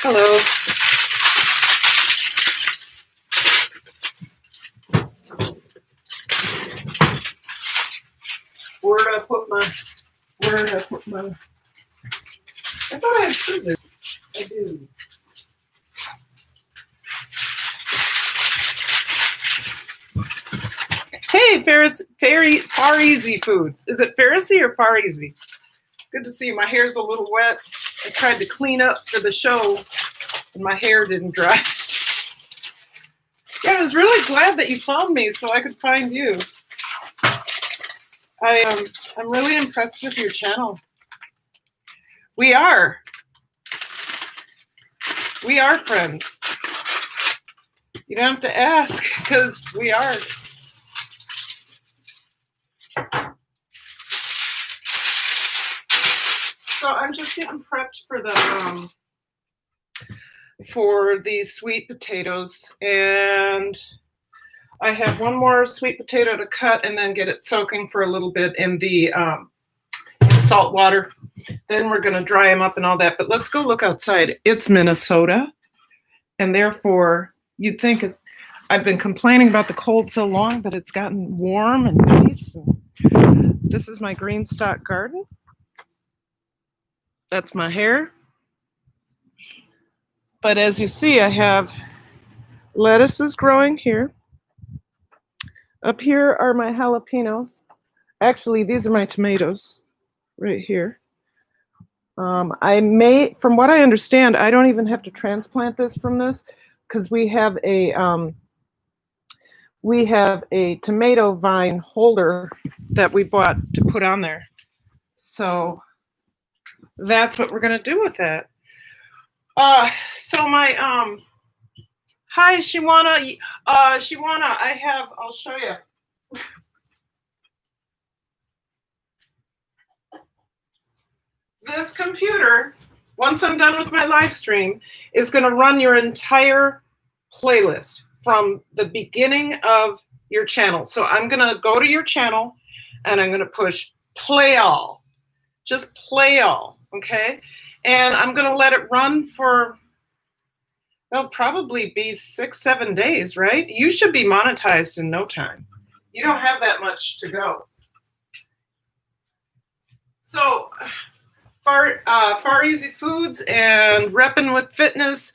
Hello. Where did I put my, I thought I had scissors. I do. Hey, Far Easy Foods. Is it Pharisee or Far Easy? Good to see you. My hair's a little wet. I tried to clean up for the show, and my hair didn't dry. Yeah, I was really glad that you found me so I could find you. I'm really impressed with your channel. We are friends. You don't have to ask because we are. So I'm just getting prepped for the sweet potatoes, and I have one more sweet potato to cut and then get it soaking for a little bit in the salt water. Then we're going to dry them up and all that. But let's go look outside. It's Minnesota, and therefore you'd think I've been complaining about the cold so long, but it's gotten warm and nice. This is my green stock garden. That's my hair. But as you see, I have lettuces growing here. Up here are my jalapenos. Actually, these are my tomatoes right here. From what I understand, I don't even have to transplant this from this because we have a tomato vine holder that we bought to put on there. So that's what we're gonna do with that. So my hi Shiwana, I'll show you. This computer, once I'm done with my live stream, is gonna run your entire playlist from the beginning of your channel. So I'm gonna go to your channel and I'm gonna push play all. Just play all, okay? And I'm gonna let it run for, it'll probably be 6-7 days, right? You should be monetized in no time. You don't have that much to go. So Far Easy Foods and Reppin' with Fitness.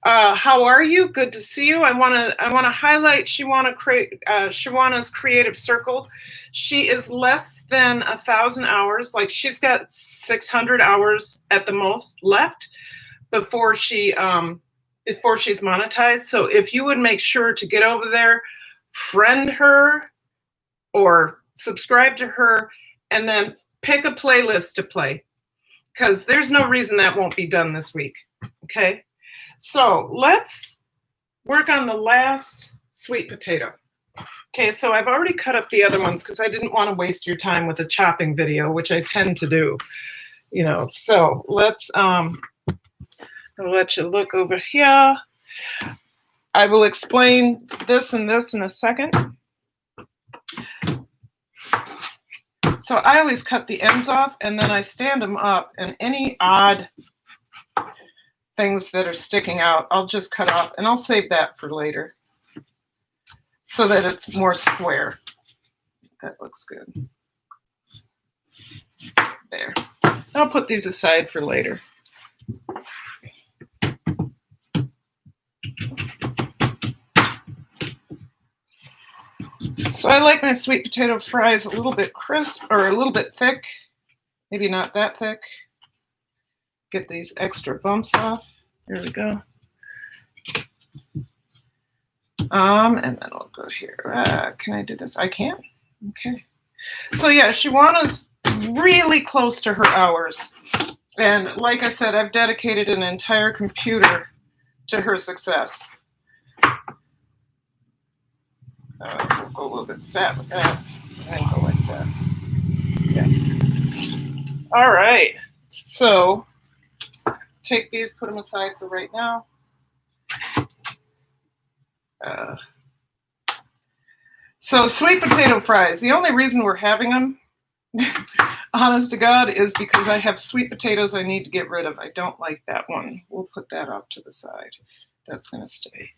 How are you? Good to see you. I want to highlight Shawana's Creative Circle. She is less than 1,000 hours. Like she's got 600 hours at the most left before she's monetized. So if you would make sure to get over there, friend her or subscribe to her, and then pick a playlist to play, because there's no reason that won't be done this week. Okay. So let's work on the last sweet potato. Okay, so I've already cut up the other ones because I didn't want to waste your time with a chopping video, which I tend to do, you know. So let's I'll let you look over here. I will explain this and this in a second. So I always cut the ends off and then I stand them up, and any odd things that are sticking out, I'll just cut off, and I'll save that for later so that it's more square. That looks good. There. I'll put these aside for later. So I like my sweet potato fries a little bit crisp or a little bit thick, maybe not that thick. Get these extra bumps off. There we go. And then I'll go here. Can I do this? I can. Okay. So yeah, Shawana's really close to her hours. And like I said, I've dedicated an entire computer to her success. We'll go a little bit fat with that. And go like that. Yeah. All right. So take these, put them aside for right now. So sweet potato fries. The only reason we're having them honest to God, is because I have sweet potatoes I need to get rid of. I don't like that one. We'll put that off to the side. That's going to stay.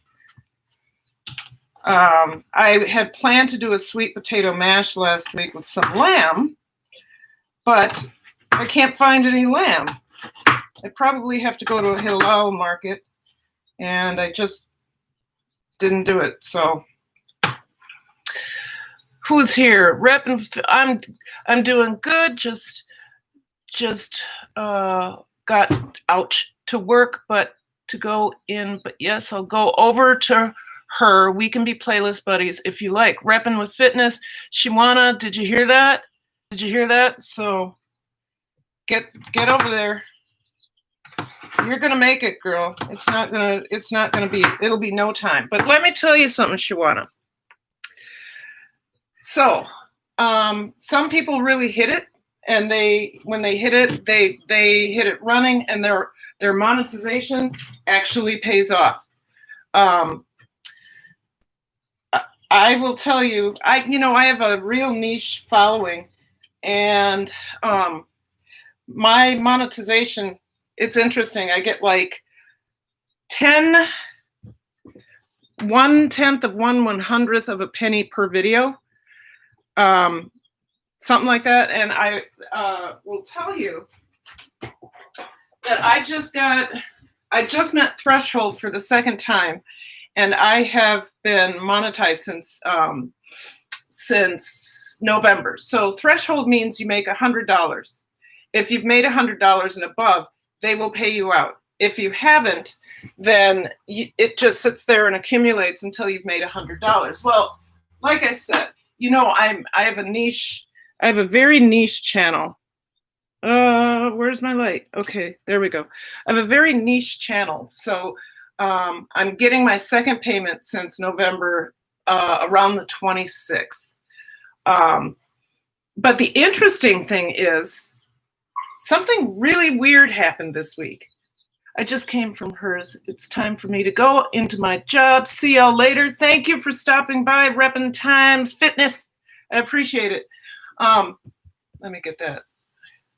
I had planned to do a sweet potato mash last week with some lamb, but I can't find any lamb. I probably have to go to a halal market, and I just didn't do it. So, who's here? Rep and I'm doing good. Just got out to work, but to go in. But yes, I'll go over to her. We can be playlist buddies if you like. Repping with Fitness. Shiwana, did you hear that? Did you hear that? So get over there. You're gonna make it, girl. It's not gonna be, it'll be no time. But let me tell you something, Shiwana. So some people really hit it, and when they hit it, they hit it running, and their monetization actually pays off. I will tell you, I have a real niche following, and my monetization, it's interesting. I get like 1/10 of 1/100th of a penny per video, something like that. And I will tell you that I just met threshold for the second time. And I have been monetized since November. So threshold means you make $100. If you've made $100 and above, they will pay you out. If you haven't, then it just sits there and accumulates until you've made $100. Well, like I said, I have a niche. I have a very niche channel. Where's my light? Okay, there we go. I have a very niche channel. So I'm getting my second payment since November, around the 26th. But the interesting thing is something really weird happened this week. I just came from hers. It's time for me to go into my job. See y'all later. Thank you for stopping by, Reppin' Times Fitness. I appreciate it. Let me get that.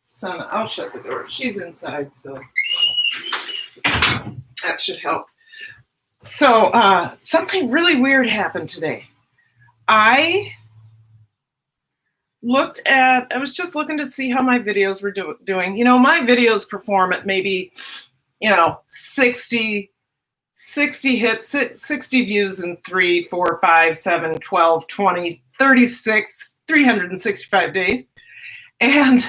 Son, I'll shut the door. She's inside, so that should help. So something really weird happened today. I was just looking to see how my videos were doing. My videos perform at maybe, 60 hits, 60 views in 3, 4, 5, 7, 12, 20, 36, 365 days. And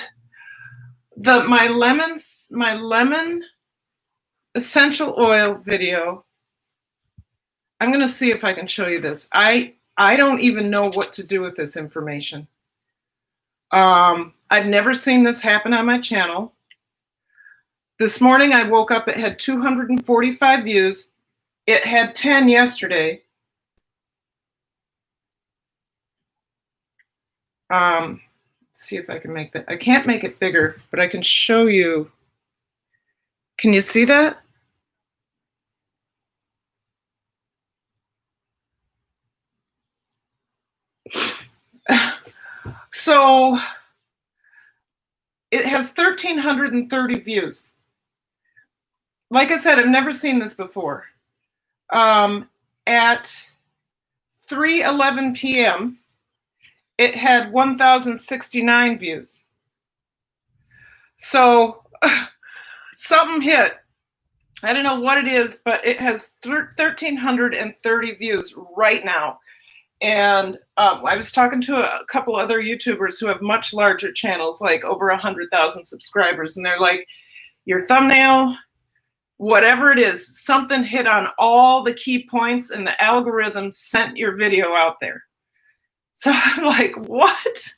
my lemon essential oil video, I'm going to see if I can show you this. I don't even know what to do with this information. I've never seen this happen on my channel. This morning I woke up, it had 245 views. It had 10 yesterday. Let's see if I can make that. I can't make it bigger, but I can show you. Can you see that? So it has 1,330 views. Like I said, I've never seen this before. At 3:11 p.m., it had 1,069 views. So something hit. I don't know what it is, but it has 1,330 views right now. And I was talking to a couple other YouTubers who have much larger channels, like over 100,000 subscribers. And they're like, your thumbnail, whatever it is, something hit on all the key points and the algorithm sent your video out there. So I'm like, what?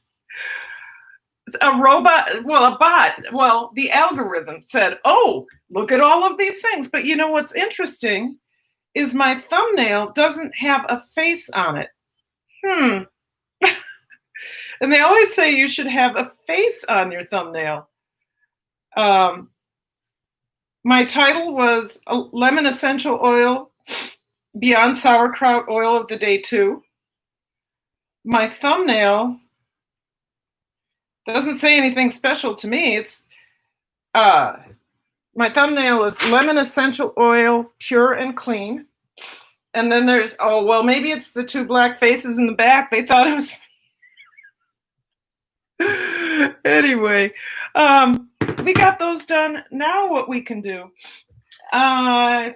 A robot, well, a bot, well, the algorithm said, oh, look at all of these things. But you know what's interesting is my thumbnail doesn't have a face on it. And they always say you should have a face on your thumbnail. My title was Lemon Essential Oil Beyond Sauerkraut Oil of the Day 2. My thumbnail Doesn't say anything special to me. It's my thumbnail is lemon essential oil, pure and clean. And then there's, oh, well, maybe it's the two black faces in the back. They thought it was. Anyway, we got those done. Now what we can do, I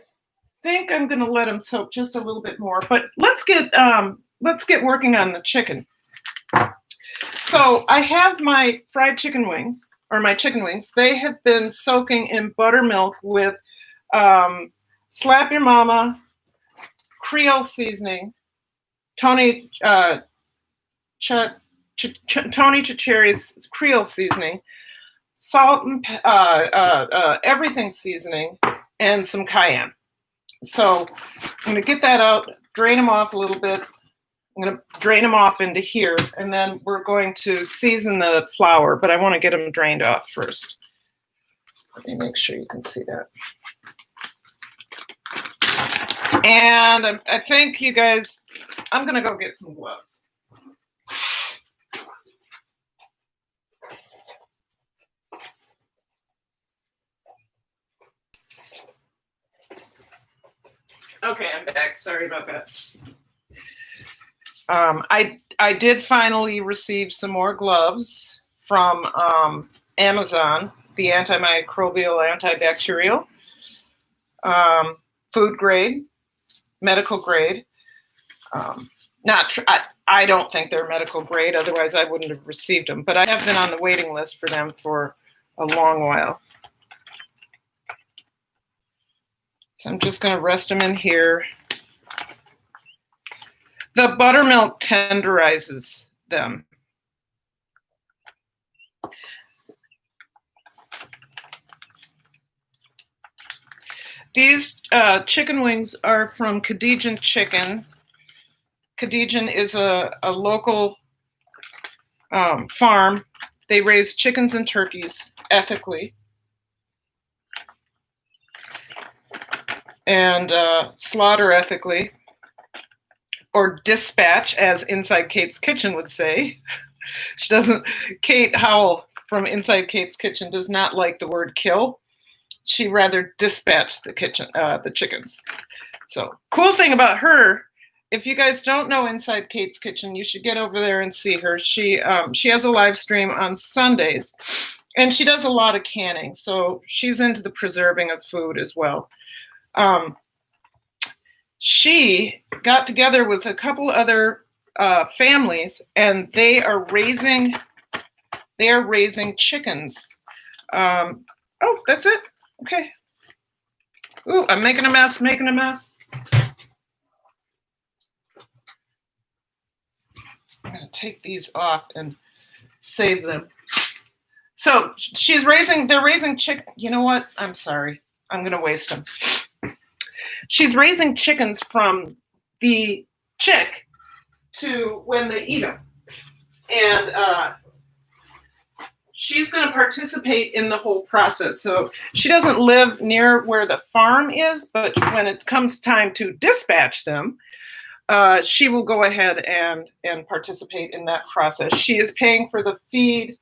think I'm going to let them soak just a little bit more, but let's get working on the chicken. So I have my fried chicken wings, or my chicken wings. They have been soaking in buttermilk with Slap Your Mama, Creole seasoning, Tony Chicharie's Creole seasoning, salt and everything seasoning, and some cayenne. So I'm going to get that out, drain them off a little bit. I'm going to drain them off into here, and then we're going to season the flour, but I want to get them drained off first. Let me make sure you can see that. And I think, you guys, I'm going to go get some gloves. Okay, I'm back. Sorry about that. I did finally receive some more gloves from Amazon, the antimicrobial, antibacterial, food grade, medical grade. I don't think they're medical grade, otherwise I wouldn't have received them, but I have been on the waiting list for them for a long while. So I'm just going to rest them in here. The buttermilk tenderizes them. These chicken wings are from Khadijan Chicken. Khadijan is a local farm. They raise chickens and turkeys ethically and slaughter ethically, or dispatch, as Inside Kate's Kitchen would say. She doesn't, Kate Howell from Inside Kate's Kitchen does not like the word kill. She rather dispatch the chickens. So cool thing about her, if you guys don't know Inside Kate's Kitchen, you should get over there and see her. She has a live stream on Sundays, and she does a lot of canning. So she's into the preserving of food as well. She got together with a couple other families, and they are raising chickens. Oh, that's it. Okay. Ooh, I'm making a mess. I'm going to take these off and save them. So they're raising chicken. You know what? I'm sorry. I'm going to waste them. She's raising chickens from the chick to when they eat them. And she's going to participate in the whole process. So she doesn't live near where the farm is, but when it comes time to dispatch them, she will go ahead and participate in that process. She is paying for the feed,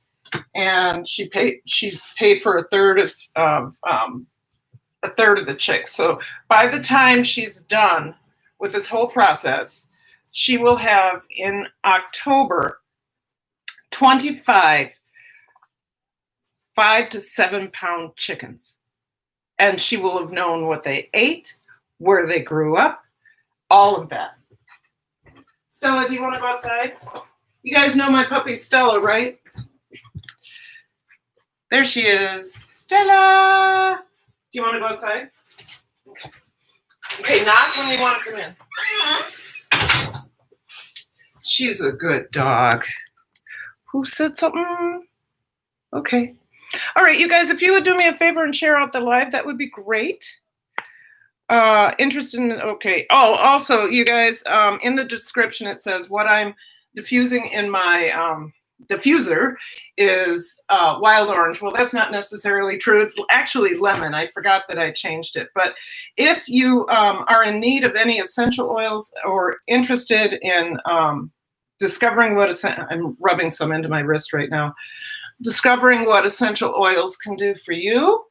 and she paid for a third of the chicks. So by the time she's done with this whole process, she will have in October 25 5 to 7 pound chickens. And she will have known what they ate, where they grew up, all of that. Stella, do you want to go outside? You guys know my puppy Stella, right? There she is. Stella! Do you want to go outside? Okay. Okay, knock when you want to come in. She's a good dog. Who said something? Okay. All right, you guys, if you would do me a favor and share out the live, that would be great. Interested in, okay. Oh, also, you guys, in the description, it says what I'm diffusing in my diffuser is wild orange. Well, that's not necessarily true. It's actually lemon. I forgot that I changed it. But if you are in need of any essential oils or interested in discovering what I'm rubbing some into my wrist right now. discovering what essential oils can do for you.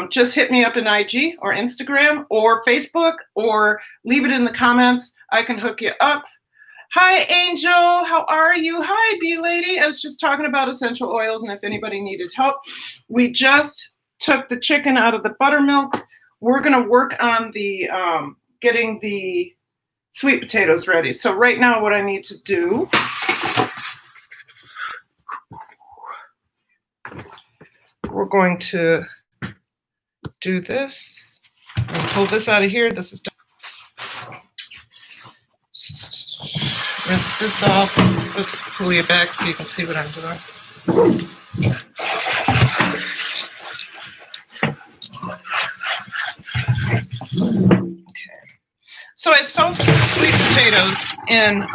Just hit me up in IG or Instagram or Facebook, or leave it in the comments. I can hook you up. Hi, Angel. How are you? Hi, Bee Lady. I was just talking about essential oils and if anybody needed help. We just took the chicken out of the buttermilk. We're going to work on the getting the sweet potatoes ready. So right now what I need to do, we're going to do this. I'm going to pull this out of here. This is done. Rinse this off. Let's pull you back so you can see what I'm doing. Okay. So I soaked sweet potatoes in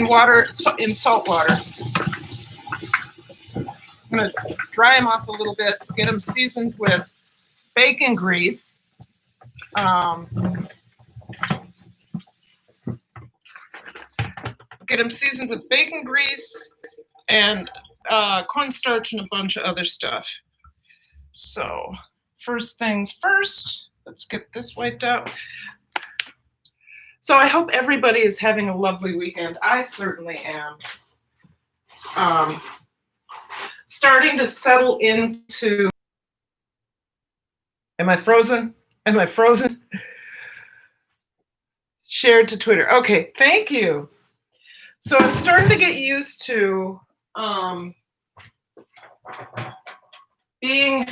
water, in salt water. I'm going to dry them off a little bit, get them seasoned with bacon grease. Get them seasoned with bacon grease and cornstarch and a bunch of other stuff. So first things first, let's get this wiped out. So I hope everybody is having a lovely weekend. I certainly am. Starting to settle into, am I frozen? Am I frozen? Shared to Twitter. Okay, thank you. So I'm starting to get used to being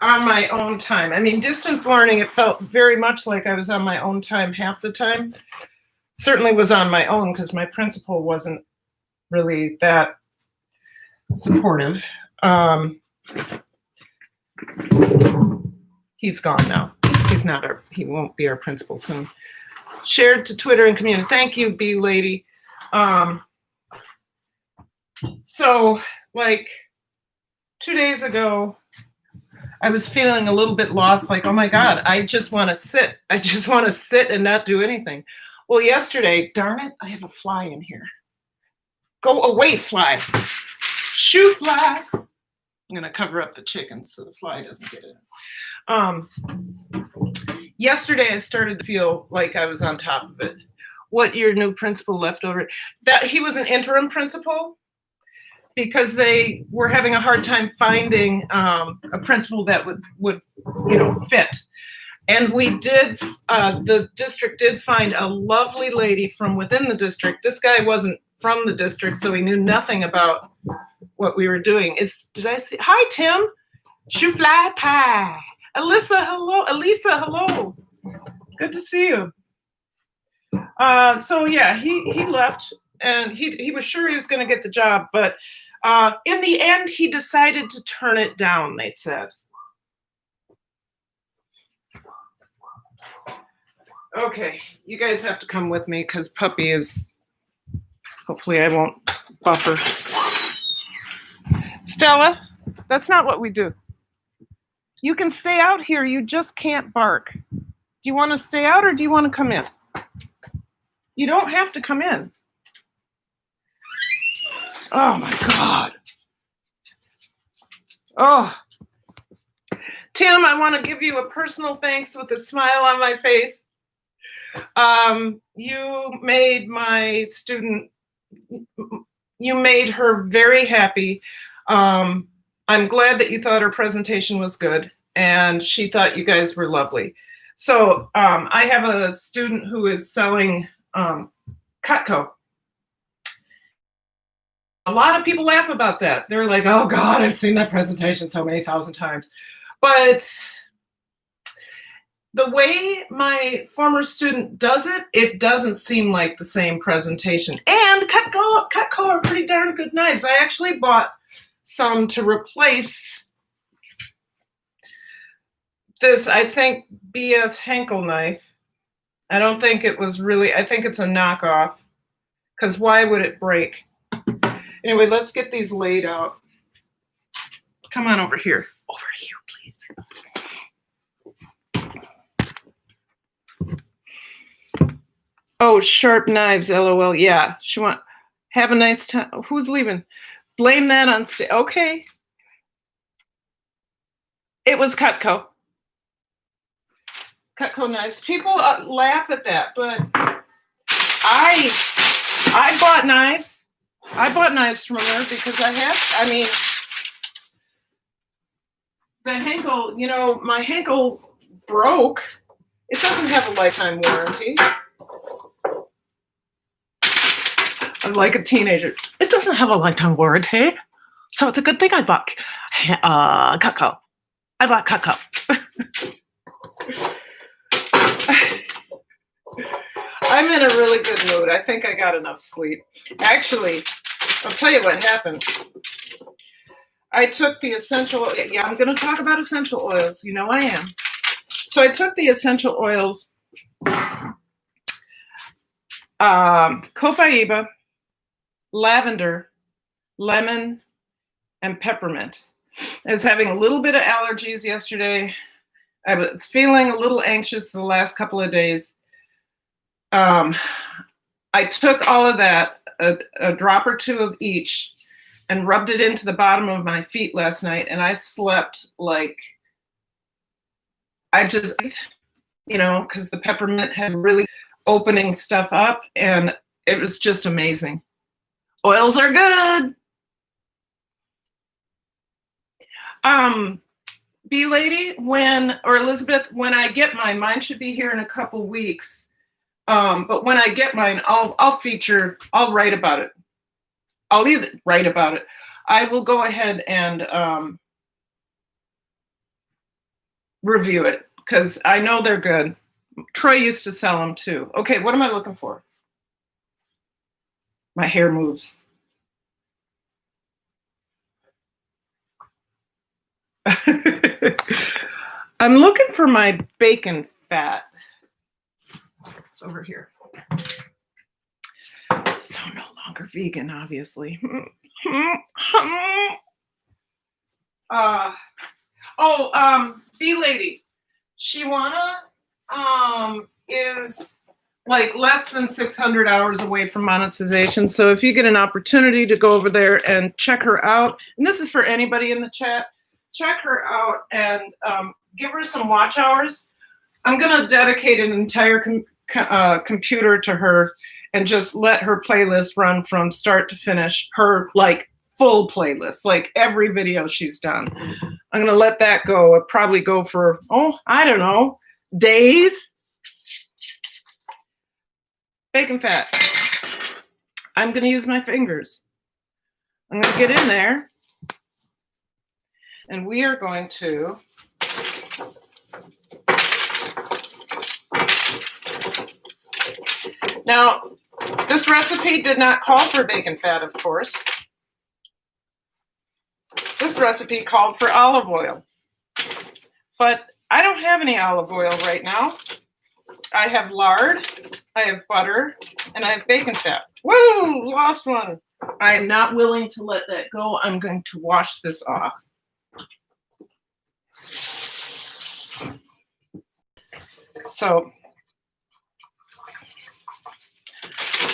on my own time. I mean, distance learning, it felt very much like I was on my own time half the time. Certainly was on my own because my principal wasn't really that supportive. He's gone now. He won't be our principal soon. Shared to Twitter and community. Thank you, Bee Lady. So like 2 days ago, I was feeling a little bit lost, like, oh my God, I just want to sit. I just want to sit and not do anything. Well, yesterday, darn it, I have a fly in here. Go away, fly. Shoo, fly. I'm going to cover up the chicken so the fly doesn't get in. Yesterday, I started to feel like I was on top of it. What your new principal left over, that he was an interim principal because they were having a hard time finding a principal that would fit. And we did, the district did find a lovely lady from within the district. This guy wasn't from the district, so he knew nothing about what we were doing. Did I see? Hi, Tim. Shoo fly pie. Alyssa, hello. Elisa, hello. Good to see you. So yeah, he left, and he was sure he was going to get the job, but in the end, he decided to turn it down, they said. Okay, you guys have to come with me because Puppy is, hopefully I won't buffer. Stella, that's not what we do. You can stay out here, you just can't bark. Do you want to stay out or do you want to come in? You don't have to come in. Oh my God. Oh. Tim, I want to give you a personal thanks with a smile on my face. You made my student, you made her very happy. I'm glad that you thought her presentation was good and she thought you guys were lovely. So I have a student who is selling Cutco. A lot of people laugh about that. They're like, oh God, I've seen that presentation so many thousand times. But the way my former student does it, it doesn't seem like the same presentation. And Cutco are pretty darn good knives. I actually bought some to replace this, I think, BS Henkel knife. I don't think it was really, I think it's a knockoff, because why would it break? Anyway, let's get these laid out. Come on over here. Over here, please. Oh, sharp knives, LOL. Yeah, Have a nice time. Who's leaving? Blame that on okay. It was Cutco. Cutco knives. People laugh at that, but I bought knives. I bought knives from her because I mean, the Henkel, you know, my Henkel broke. It doesn't have a lifetime warranty. I'm like a teenager. It doesn't have a lifetime warranty. So it's a good thing I bought Cutco. I bought Cutco. I'm in a really good mood. I think I got enough sleep. Actually, I'll tell you what happened. I took the essential, yeah, I'm going to talk about essential oils. You know I am. So I took the essential oils, copaiba, lavender, lemon, and peppermint. I was having a little bit of allergies yesterday. I was feeling a little anxious the last couple of days. I took all of that, a drop or two of each, and rubbed it into the bottom of my feet last night, and I slept like, I just, you know, because the peppermint had really opening stuff up, and it was just amazing. Oils are good. B Lady, or Elizabeth, when I get mine should be here in a couple weeks. But when I get mine, I'll write about it. I'll either write about it. I will go ahead and review it because I know they're good. Troy used to sell them too. Okay, what am I looking for? My hair moves. I'm looking for my bacon fat. It's over here. So no longer vegan, obviously. B-Lady, Shiwana is like less than 600 hours away from monetization. So if you get an opportunity to go over there and check her out, and this is for anybody in the chat, check her out and give her some watch hours. I'm going to dedicate an entire computer to her and just let her playlist run from start to finish, her like full playlist, like every video she's done. I'm going to let that go. It'll probably go for, I don't know, days. Bacon fat. I'm going to use my fingers. I'm going to get in there and we are going to now, this recipe did not call for bacon fat, of course. This recipe called for olive oil. But I don't have any olive oil right now. I have lard, I have butter, and I have bacon fat. Woo! Lost one. I am not willing to let that go. I'm going to wash this off. So,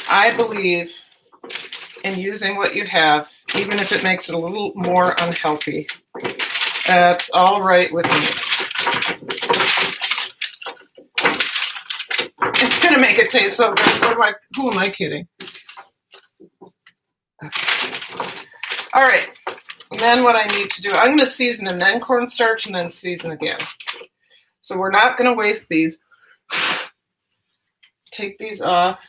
I believe in using what you have, even if it makes it a little more unhealthy. That's all right with me. It's going to make it taste so good. Who am I kidding? Okay. All right. And then what I need to do, I'm going to season and then cornstarch and then season again. So we're not going to waste these. Take these off.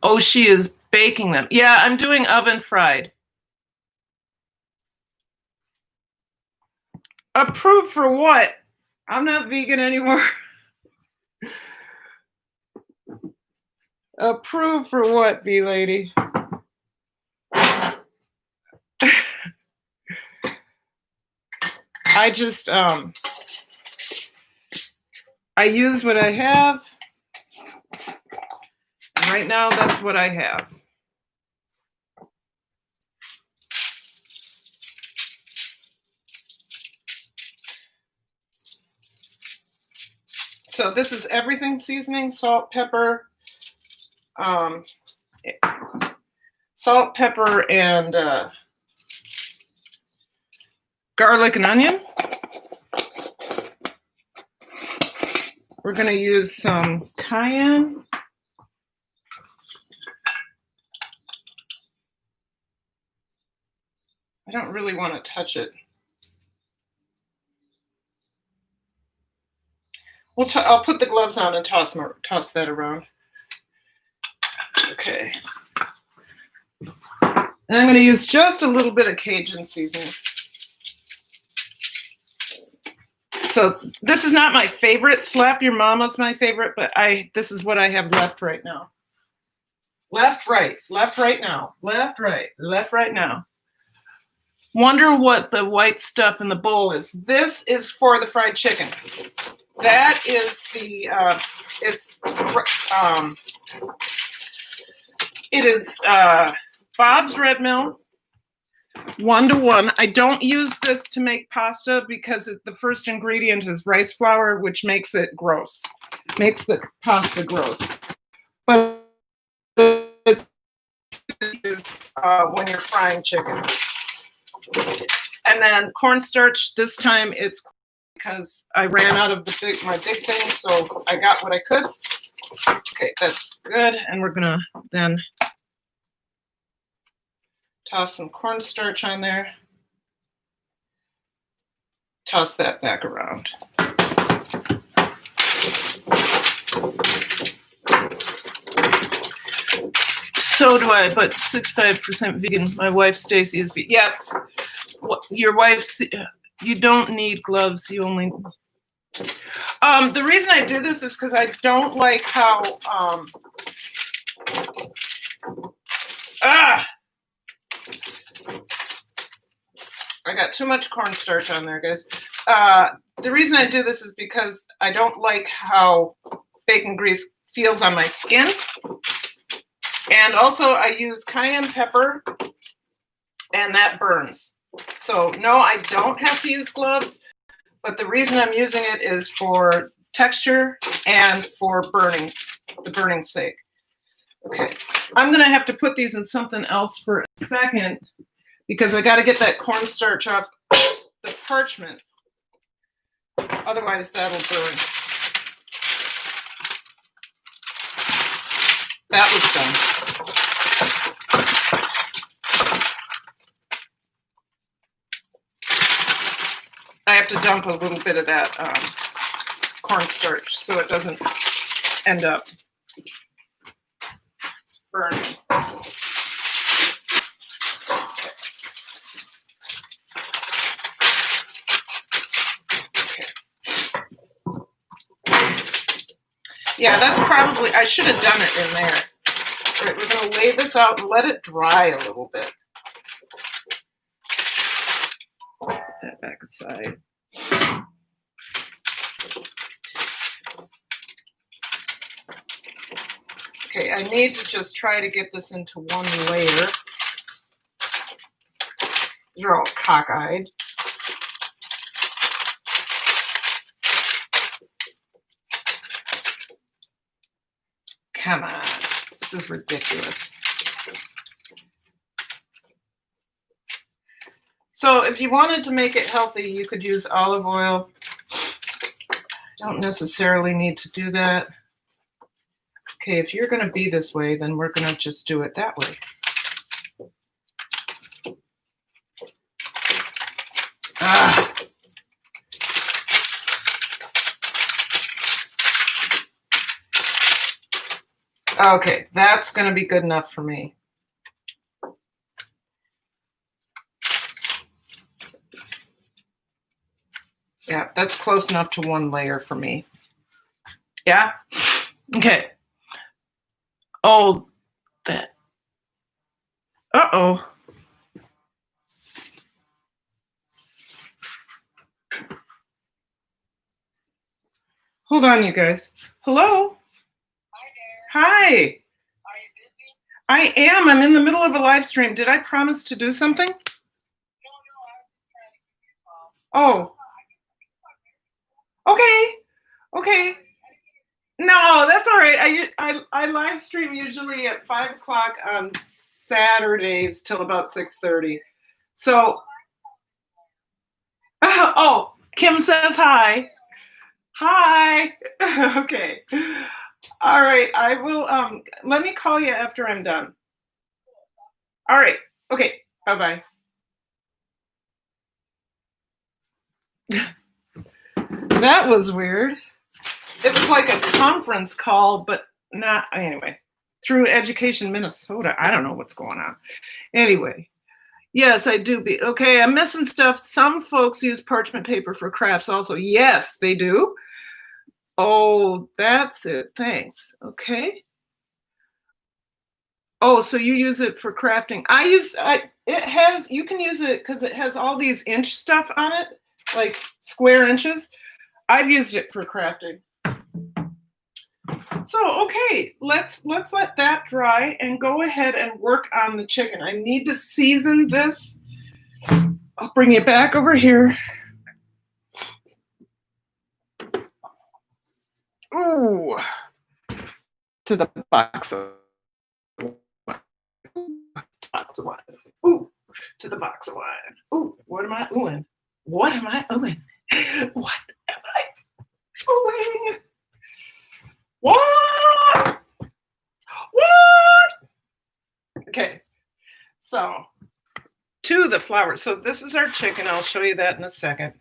Oh, she is baking them. Yeah, I'm doing oven fried. Approved for what? I'm not vegan anymore. Approved for what, B-Lady? I just, I use what I have. And right now, that's what I have. So this is everything seasoning, salt, pepper, and garlic and onion. We're going to use some cayenne. I don't really want to touch it. I'll put the gloves on and toss that around. Okay. And I'm going to use just a little bit of Cajun seasoning. So this is not my favorite. Slap Your Mama's my favorite, but this is what I have left right now. Left, right now. Left, right now. Wonder what the white stuff in the bowl is. This is for the fried chicken. That is the, it is Bob's Red Mill, 1-to-1. I don't use this to make pasta because the first ingredient is rice flour, which makes it gross, makes the pasta gross. But it's when you're frying chicken. And then cornstarch, this time it's because I ran out of my big thing, so I got what I could. Okay, that's good. And we're gonna then toss some cornstarch on there. Toss that back around. So do I, but 65% vegan. My wife Stacy is vegan. Yeah, your wife's. You don't need gloves. You only. The reason I do this is because I don't like how. I got too much cornstarch on there, guys. The reason I do this is because I don't like how bacon grease feels on my skin. And also I use cayenne pepper, and that burns. So no, I don't have to use gloves, but the reason I'm using it is for texture and for the burning sake. Okay, I'm gonna have to put these in something else for a second because I gotta get that cornstarch off the parchment. Otherwise that'll burn. That was done. I have to dump a little bit of that cornstarch so it doesn't end up burning. Okay. Yeah, that's probably, I should have done it in there. All right, we're going to lay this out and let it dry a little bit. Put that back aside. Okay, I need to just try to get this into one layer. These are all cockeyed. Come on, this is ridiculous. So if you wanted to make it healthy, you could use olive oil. Don't necessarily need to do that. Okay, if you're going to be this way, then we're going to just do it that way. Okay, that's going to be good enough for me. Yeah, that's close enough to one layer for me. Yeah? Okay. Oh, that. Uh-oh. Hold on, you guys. Hello? Hi there. Hi. Are you busy? I am. I'm in the middle of a live stream. Did I promise to do something? No, I was just trying to give you a call. Oh. Okay. Okay. I No, that's all right. I live stream usually at 5 o'clock on Saturdays till about 6:30. So, oh, Kim says hi. Hi. Okay. All right. I will. Let me call you after I'm done. All right. Okay. Bye bye. That was weird. It was like a conference call, but not anyway. Through Education Minnesota. I don't know what's going on. Anyway, yes, I do. Okay, I'm missing stuff. Some folks use parchment paper for crafts also. Yes, they do. Oh, that's it. Thanks. Okay. Oh, so you use it for crafting. You can use it because it has all these inch stuff on it, like square inches. I've used it for crafting. So, okay, let's let that dry and go ahead and work on the chicken. I need to season this. I'll bring it back over here. Ooh, to the box of wine. Ooh, to the box of wine. Ooh, what am I oohing? What am I oohing? What am I oohing? What? What? Okay, so to the flour. So this is our chicken. I'll show you that in a second.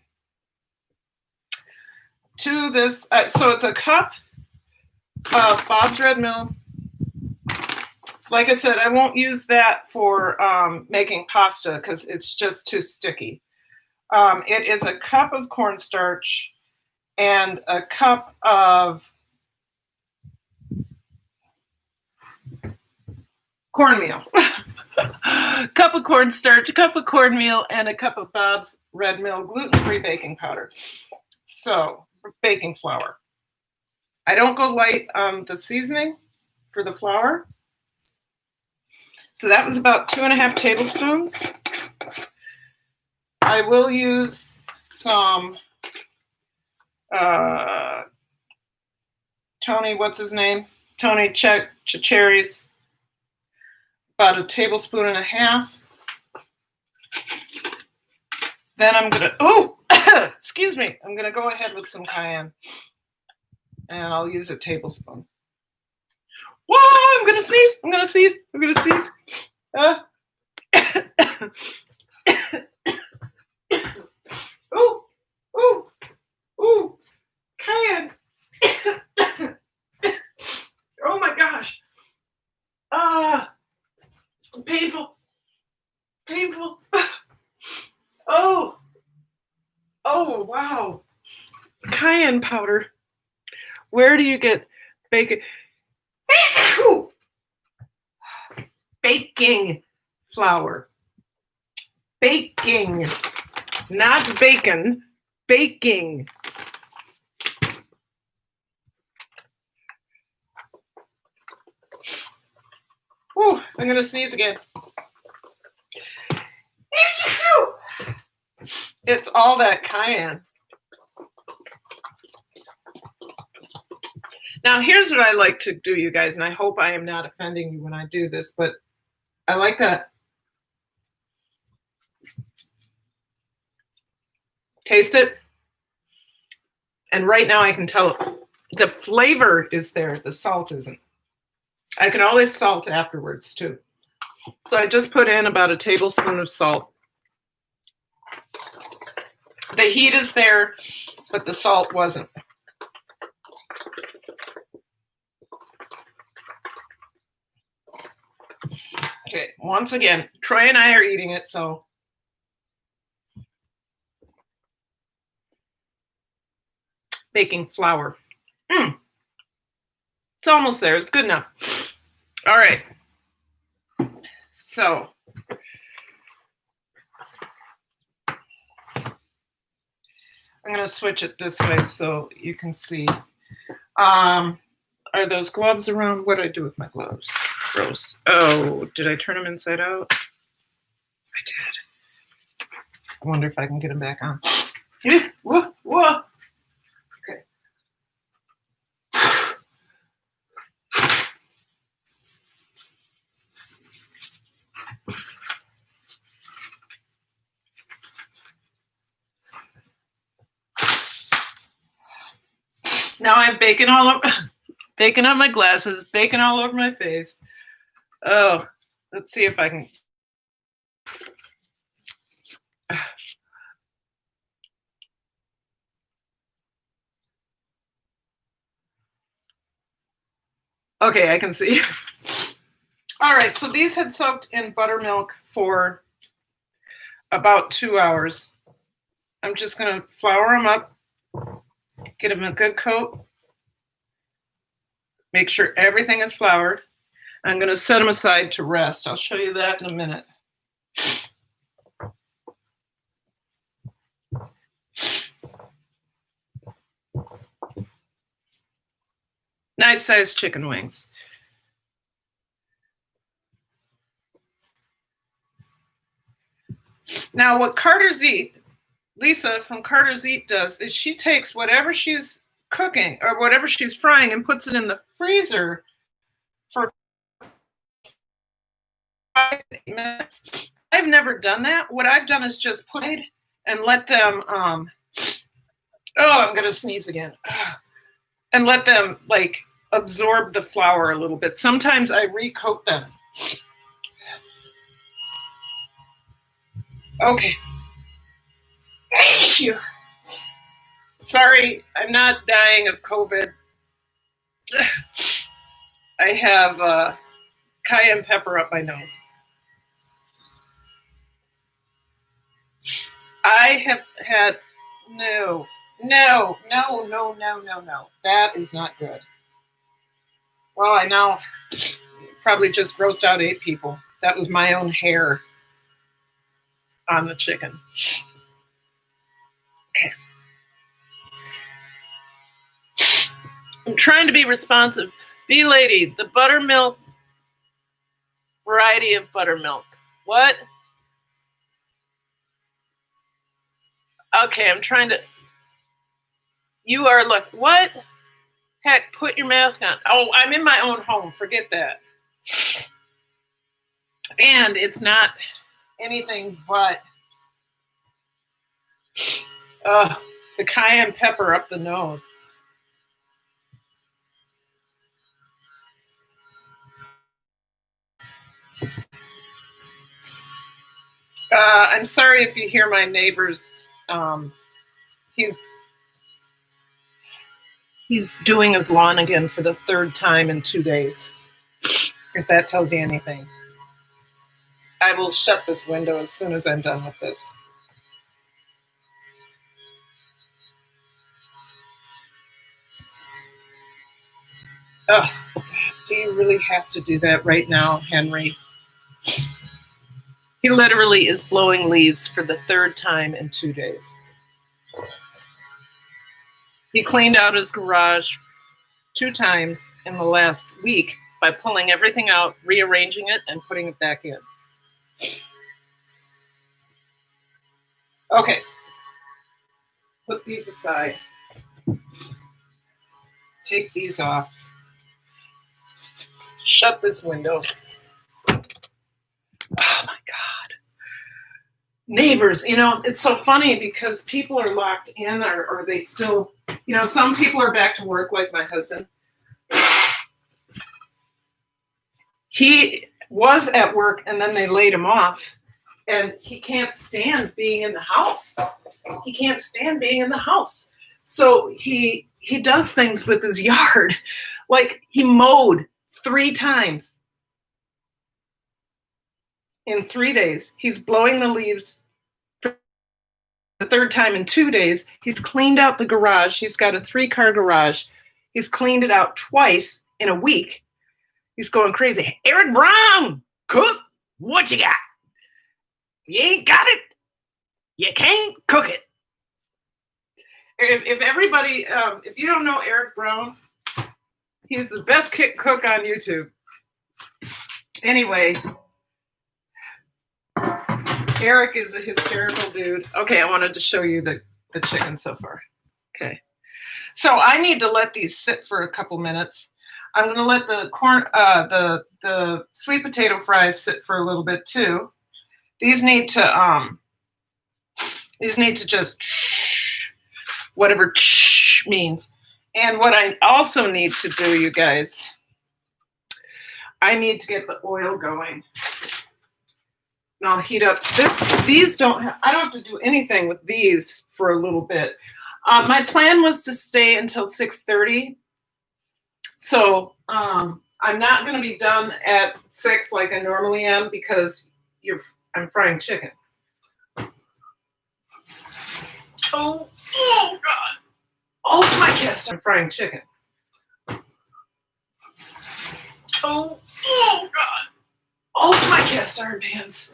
To this, so it's a cup of Bob's Red Mill. Like I said, I won't use that for making pasta because it's just too sticky. It is a cup of cornstarch and a cup of cornmeal. Cup of cornstarch, a cup of cornmeal, and a cup of Bob's Red Mill gluten-free baking powder. So, baking flour. I don't go light on the seasoning for the flour. So that was about 2.5 tablespoons. I will use some Tony, what's his name? Tony cherries. About 1.5 tablespoons. Then I'm gonna, excuse me, I'm gonna go ahead with some cayenne. And I'll use a tablespoon. Whoa, I'm gonna sneeze, I'm gonna sneeze. Ooh, cayenne. Oh my gosh. Painful. Oh, wow. Cayenne powder. Where do you get bacon? Baking flour. Baking. Not bacon. Baking. Ooh, I'm going to sneeze again. It's all that cayenne. Now, here's what I like to do, you guys, and I hope I am not offending you when I do this, but I like that. Taste it. And right now I can tell the flavor is there. The salt isn't. I can always salt afterwards, too. So I just put in about 1 tablespoon of salt. The heat is there, but the salt wasn't. Okay, once again, Troy and I are eating it, so. Baking flour. It's almost there. It's good enough. All right. So. I'm going to switch it this way so you can see. Are those gloves around? What did I do with my gloves? Gross. Oh, did I turn them inside out? I did. I wonder if I can get them back on. Whoa. Okay. Now I have bacon all over, bacon on my glasses, bacon all over my face. Oh, let's see if I can. Okay, I can see. All right, so these had soaked in buttermilk for about 2 hours. I'm just gonna flour them up, get them a good coat, make sure everything is floured. I'm gonna set them aside to rest. I'll show you that in a minute. Nice sized chicken wings. Now what Carter's Eat, Lisa from Carter's Eat does is she takes whatever she's cooking or whatever she's frying and puts it in the freezer for 5 minutes. I've never done that. What I've done is just put it and let them, oh, I'm gonna sneeze again. And let them like absorb the flour a little bit. Sometimes I recoat them. Okay. Thank you. Sorry, I'm not dying of COVID. I have cayenne pepper up my nose. I have had, no. That is not good. Well, I know probably just roast out 8 people. That was my own hair on the chicken. Okay. I'm trying to be responsive. Bee Lady, the buttermilk variety of buttermilk. What? Okay, I'm trying to. You are look. What? Heck, put your mask on. Oh, I'm in my own home. Forget that. And it's not anything but the cayenne pepper up the nose. I'm sorry if you hear my neighbor's. He's doing his lawn again for the 3rd time in 2 days. If that tells you anything. I will shut this window as soon as I'm done with this. Oh, do you really have to do that right now, Henry? He literally is blowing leaves for the 3rd time in 2 days. He cleaned out his garage 2 times in the last week by pulling everything out, rearranging it, and putting it back in. Okay. Put these aside. Take these off. Shut this window. Oh my God. Neighbors, it's so funny because people are locked in or they still, some people are back to work like my husband. He was at work and then they laid him off and he can't stand being in the house. He can't stand being in the house. So he does things with his yard. Like he mowed 3 times in 3 days. He's blowing the leaves for the 3rd time in 2 days. He's cleaned out the garage. He's got a 3-car garage. He's cleaned it out twice in a week. He's going crazy. Eric Brown, cook, what you got? You ain't got it. You can't cook it. If everybody, if you don't know Eric Brown, he's the best cook on YouTube. Anyway, Eric is a hysterical dude. Okay, I wanted to show you the chicken so far. Okay, so I need to let these sit for a couple minutes. I'm going to let the corn, the sweet potato fries sit for a little bit too. These need to just whatever means. And what I also need to do, you guys, I need to get the oil going. And I'll heat up these don't have, I don't have to do anything with these for a little bit. My plan was to stay until 6:30. So I'm not going to be done at 6 like I normally am because I'm frying chicken. Oh God. Oh my cast, I'm frying chicken. Oh God. Oh my cast iron pans.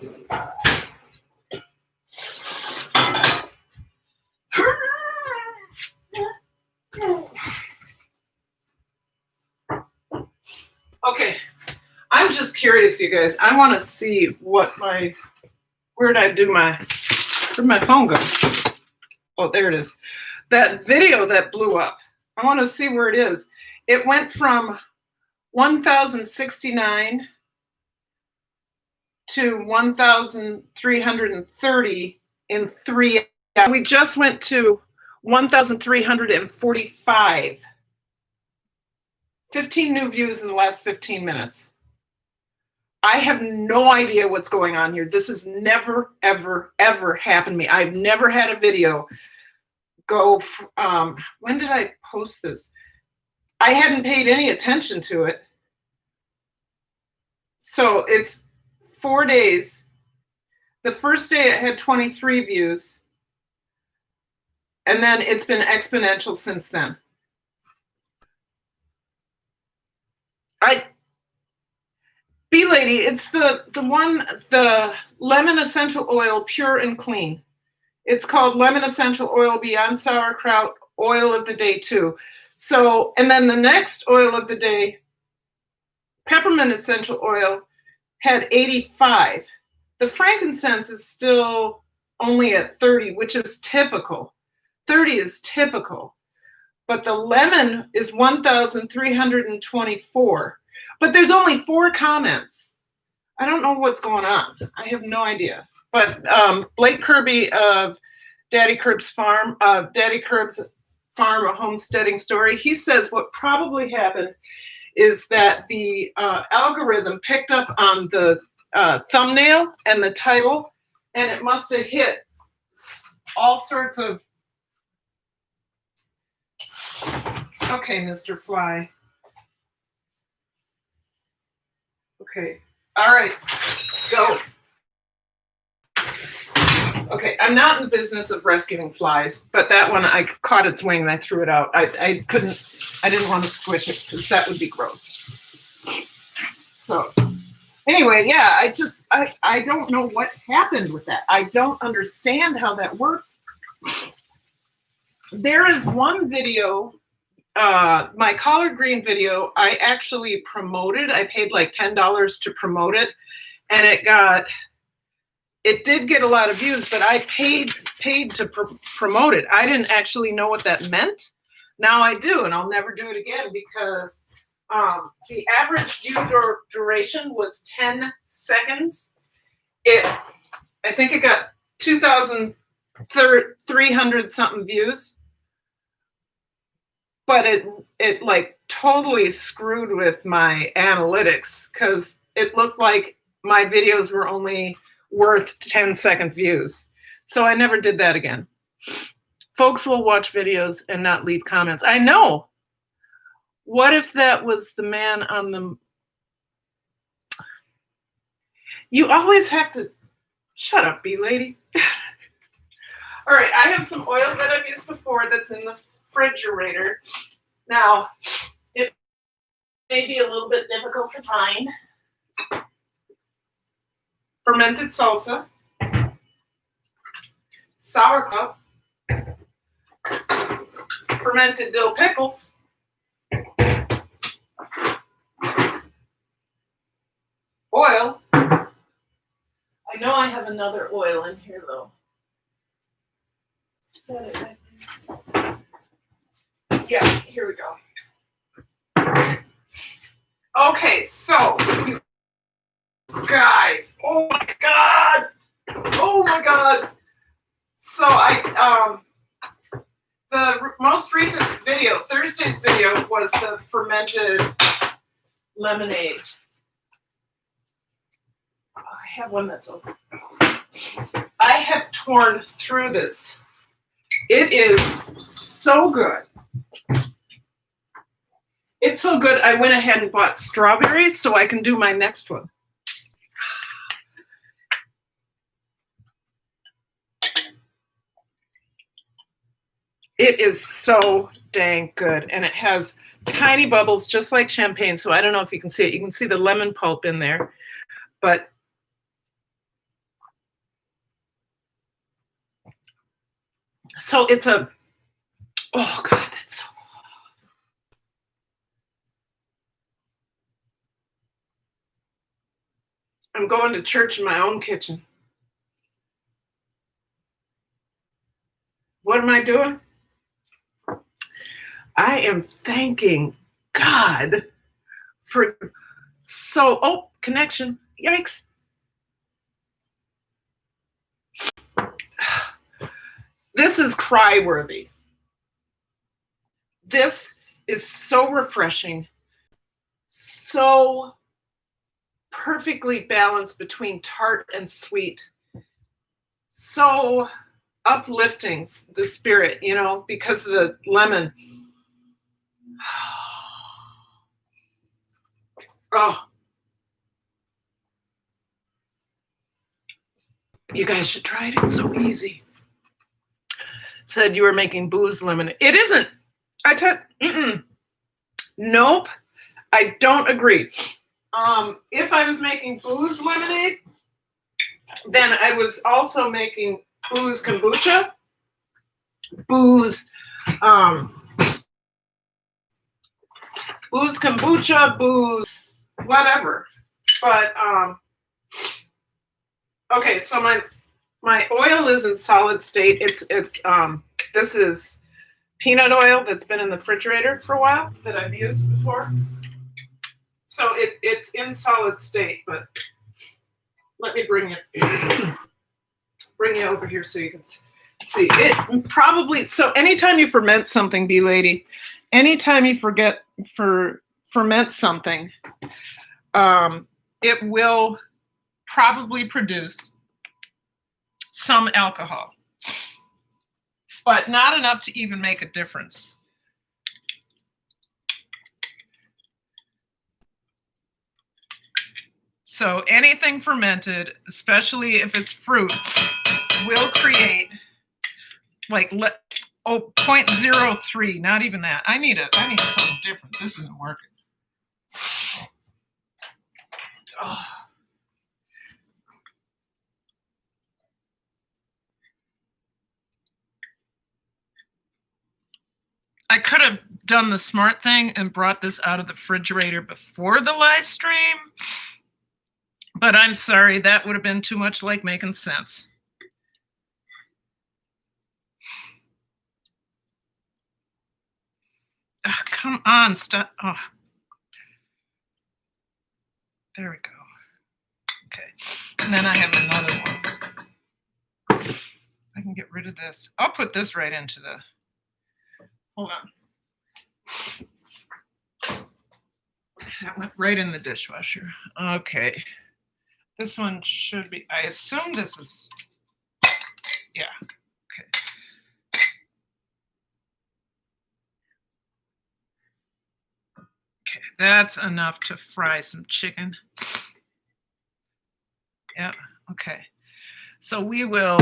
Okay, I'm just curious, you guys. I want to see where'd my phone go? Oh, there it is. That video that blew up. I want to see where it is. It went from 1,069 to 1,330 in 3 hours. We just went to 1,345. 15 new views in the last 15 minutes. I have no idea what's going on here. This has never, ever, ever happened to me. I've never had a video go, when did I post this? I hadn't paid any attention to it. So it's 4 days. The first day it had 23 views. And then it's been exponential since then. B-Lady, it's the lemon essential oil, pure and clean. It's called Lemon Essential Oil Beyond Sauerkraut Oil of the Day 2. So, and then the next oil of the day, Peppermint Essential Oil, had 85. The frankincense is still only at 30, which is typical. 30 is typical. But the lemon is 1,324. But there's only 4 comments. I don't know what's going on. I have no idea. But Blake Kirby of Daddy Curb's Farm, a homesteading story, he says what probably happened is that the algorithm picked up on the thumbnail and the title, and it must have hit all sorts of... Okay, Mr. Fly. Okay. All right. Go. Okay, I'm not in the business of rescuing flies, but that one I caught its wing and I threw it out. I didn't want to squish it because that would be gross. So anyway, yeah, I don't know what happened with that. I don't understand how that works. There is one video, my collard green video, I actually promoted. I paid like $10 to promote it, and it did get a lot of views, but I paid to promote it. I didn't actually know what that meant. Now I do, and I'll never do it again because the average view duration was 10 seconds. I think it got 2,300 something views, but it like totally screwed with my analytics because it looked like my videos were only worth 10-second views. So I never did that again. Folks will watch videos and not leave comments. I know. What if that was the man on the... You always have to... Shut up, B-Lady. All right, I have some oil that I've used before that's in the refrigerator. Now, it may be a little bit difficult to find. Fermented salsa, sauerkraut, fermented dill pickles, oil. I know I have another oil in here though. Is that it right there? Yeah, here we go. Okay, so you guys, oh my god, so The most recent video, Thursday's video, was the fermented lemonade. Oh, I have one that's open. I have torn through this. It is so good. It's so good, I went ahead and bought strawberries so I can do my next one. It is so dang good, and it has tiny bubbles just like champagne, so I don't know if you can see it. You can see the lemon pulp in there, but so it's a, oh God, that's so, I'm going to church in my own kitchen. What am I doing? I am thanking God for oh, connection, yikes. This is cry-worthy. This is so refreshing, so perfectly balanced between tart and sweet, so uplifting the spirit, you know, because of the lemon. Oh, you guys should try it. It's so easy. Said you were making booze lemonade. It isn't. Nope. I don't agree. If I was making booze lemonade, then I was also making booze kombucha, booze kombucha, booze whatever. But okay, so my oil is in solid state. This is peanut oil that's been in the refrigerator for a while that I've used before. So it's in solid state, but let me bring you over here so you can see it. Probably, so anytime you ferment something, bee lady, anytime you ferment something, it will probably produce some alcohol, but not enough to even make a difference. So anything fermented, especially if it's fruit, will create like 0.03, not even that. I need something different. This isn't working. Oh. I could have done the smart thing and brought this out of the refrigerator before the live stream, but I'm sorry, that would have been too much like making sense. Oh, come on, stop. Oh. There we go. Okay, and then I have another one. I can get rid of this. I'll put this right into the, hold on. That went right in the dishwasher. Okay. This one should be, I assume this is, yeah, okay. Okay, that's enough to fry some chicken. Yeah, okay. So we will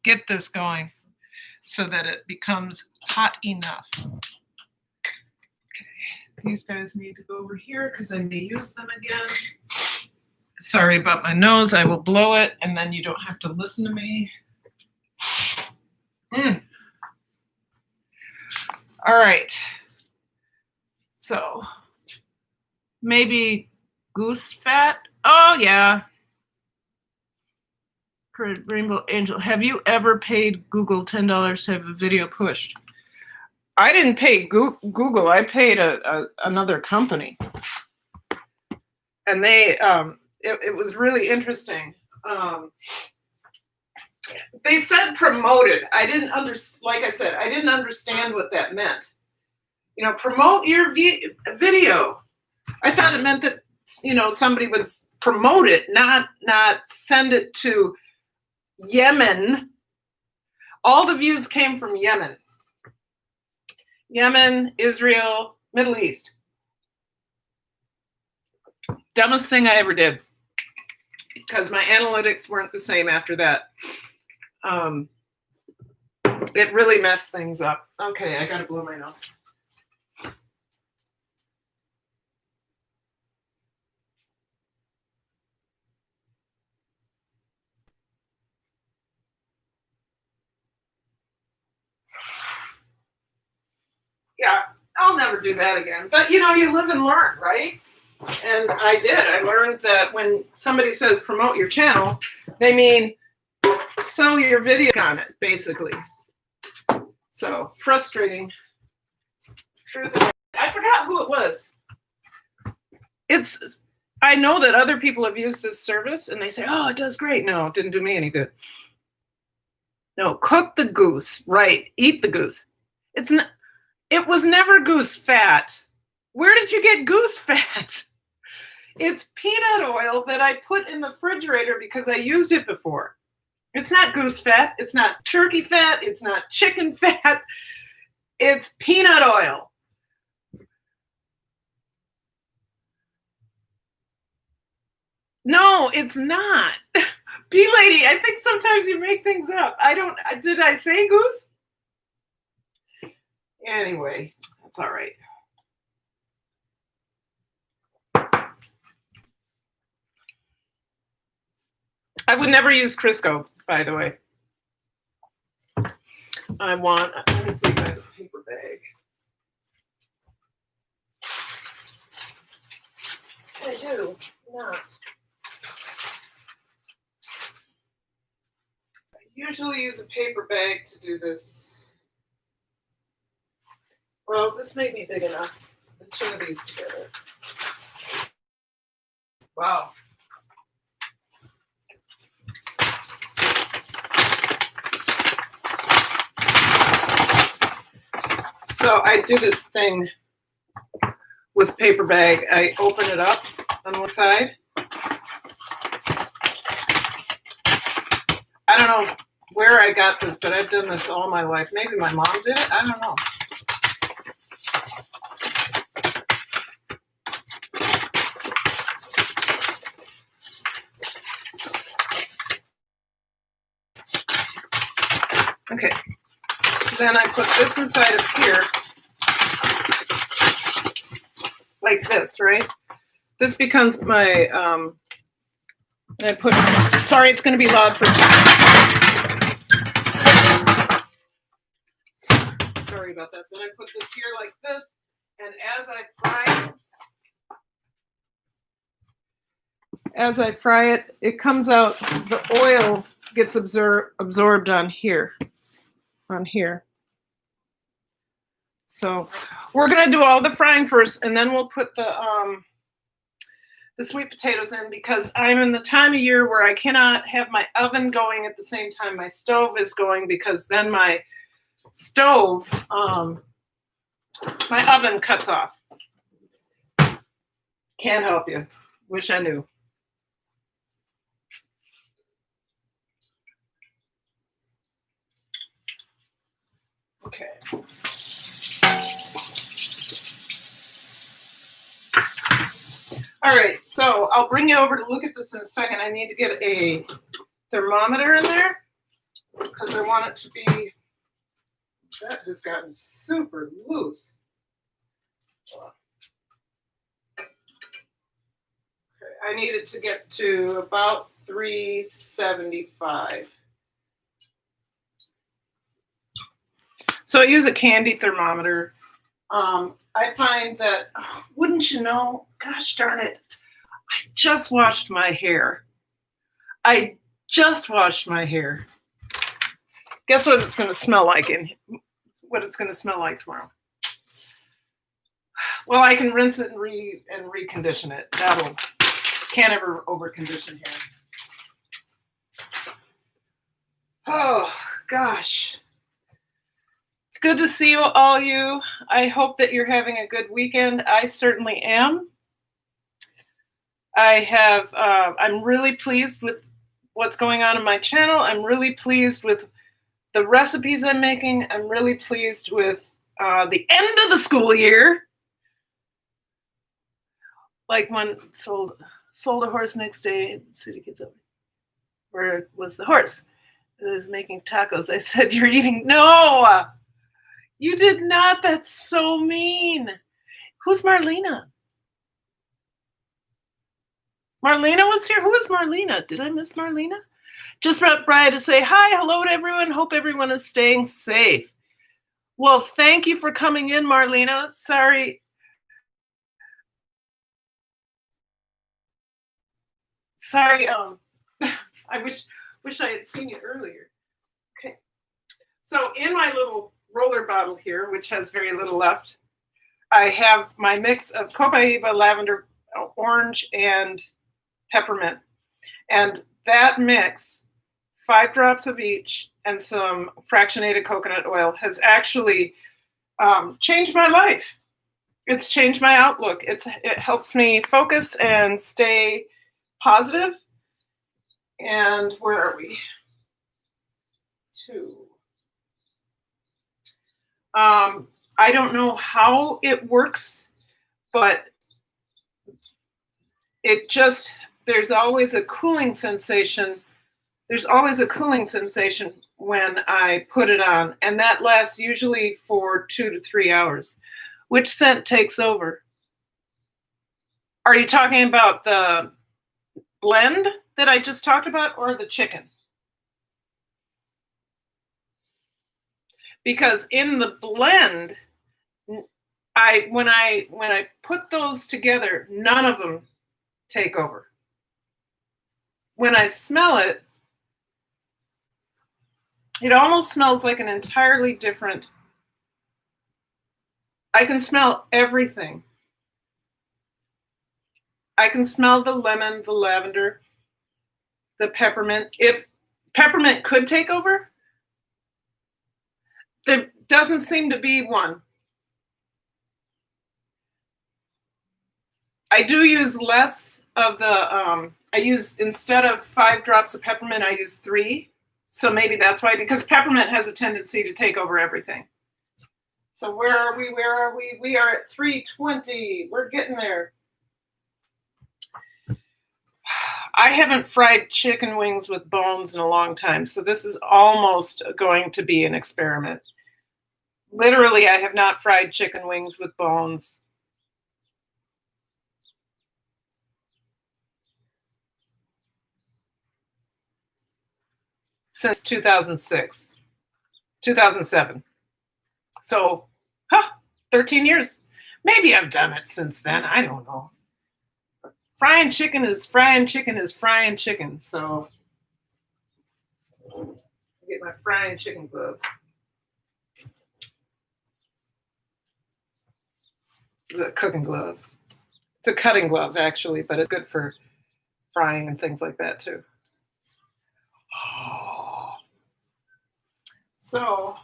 get this going so that it becomes hot enough. Okay, these guys need to go over here because I may use them again. Sorry about my nose, I will blow it and then you don't have to listen to me. All right. So maybe goose fat. Oh yeah. Rainbow Angel, have you ever paid Google $10 to have a video pushed? I didn't pay Google. I paid another company, and they it was really interesting. They said promoted. I didn't like I said, I didn't understand what that meant. You know, promote your video. I thought it meant that, you know, somebody would promote it, not send it to Yemen. All the views came from Yemen. Yemen, Israel, Middle East. Dumbest thing I ever did, because my analytics weren't the same after that. It really messed things up. Okay, I gotta blow my nose. Yeah, I'll never do that again. But you know, you live and learn, right? And I did. I learned that when somebody says promote your channel, they mean sell your video on it, basically. So frustrating. I forgot who it was. I know that other people have used this service and they say, oh, it does great. No, it didn't do me any good. No, cook the goose, right? Eat the goose. It was never goose fat. Where did you get goose fat? It's peanut oil that I put in the refrigerator because I used it before. It's not goose fat. It's not turkey fat. It's not chicken fat. It's peanut oil. No, it's not. Bee lady, I think sometimes you make things up. Did I say goose? Anyway, that's all right. I would never use Crisco, by the way. Let me see if I have a paper bag. I do not. I usually use a paper bag to do this. Well, this may be big enough. The two of these together. Wow. So I do this thing with paper bag. I open it up on one side. I don't know where I got this, but I've done this all my life. Maybe my mom did it. I don't know. Okay. So then I put this inside of here. Like this, right? This becomes my, sorry, it's going to be loud for a second. Sorry about that. Then I put this here like this, and as I fry it, it comes out, the oil gets absorbed on here. So we're going to do all the frying first, and then we'll put the sweet potatoes in, because I'm in the time of year where I cannot have my oven going at the same time my stove is going, because then my stove, my oven cuts off. Can't help you. Wish I knew. Okay. All right, so I'll bring you over to look at this in a second. I need to get a thermometer in there because I want it to be, that has gotten super loose. Okay, I need it to get to about 375. So I use a candy thermometer. I find that, wouldn't you know, gosh darn it, I just washed my hair. Guess what it's going to smell like tomorrow? Well, I can rinse it and recondition it. Can't ever over condition hair. Oh, gosh. It's good to see all you. I hope that you're having a good weekend. I certainly am. I'm really pleased with what's going on in my channel. I'm really pleased with the recipes I'm making. I'm really pleased with the end of the school year. Like when sold a horse next day, city kids over. Where was the horse? It was making tacos. I said, "You're eating." No, you did not. That's so mean. Who's Marlena? Marlena was here. Who is Marlena? Did I miss Marlena? Just about by to say hi, hello to everyone. Hope everyone is staying safe. Well, thank you for coming in, Marlena. Sorry. I wish I had seen you earlier. Okay. So in my little roller bottle here, which has very little left, I have my mix of copaiba, lavender, orange, and peppermint. And that mix, 5 drops of each and some fractionated coconut oil, has actually changed my life. It's changed my outlook. It helps me focus and stay positive. And where are we? 2. I don't know how it works, but it just, there's always a cooling sensation. There's always a cooling sensation when I put it on, and that lasts usually for 2 to 3 hours. Which scent takes over? Are you talking about the blend that I just talked about, or the chicken? Because in the blend, when I put those together, none of them take over. When I smell it, it almost smells like an entirely different. I can smell everything. I can smell the lemon, the lavender, the peppermint. If peppermint could take over, there doesn't seem to be one. I do use less of the, instead of 5 drops of peppermint, I use 3. So maybe that's why, because peppermint has a tendency to take over everything. So where are we? We are at 320. We're getting there. I haven't fried chicken wings with bones in a long time, so this is almost going to be an experiment. Literally, I have not fried chicken wings with bones since 2006, 2007. So, 13 years. Maybe I've done it since then. I don't know. Frying chicken is frying chicken. So, get my frying chicken glove. It's a cooking glove. It's a cutting glove, actually, but it's good for frying and things like that, too. So,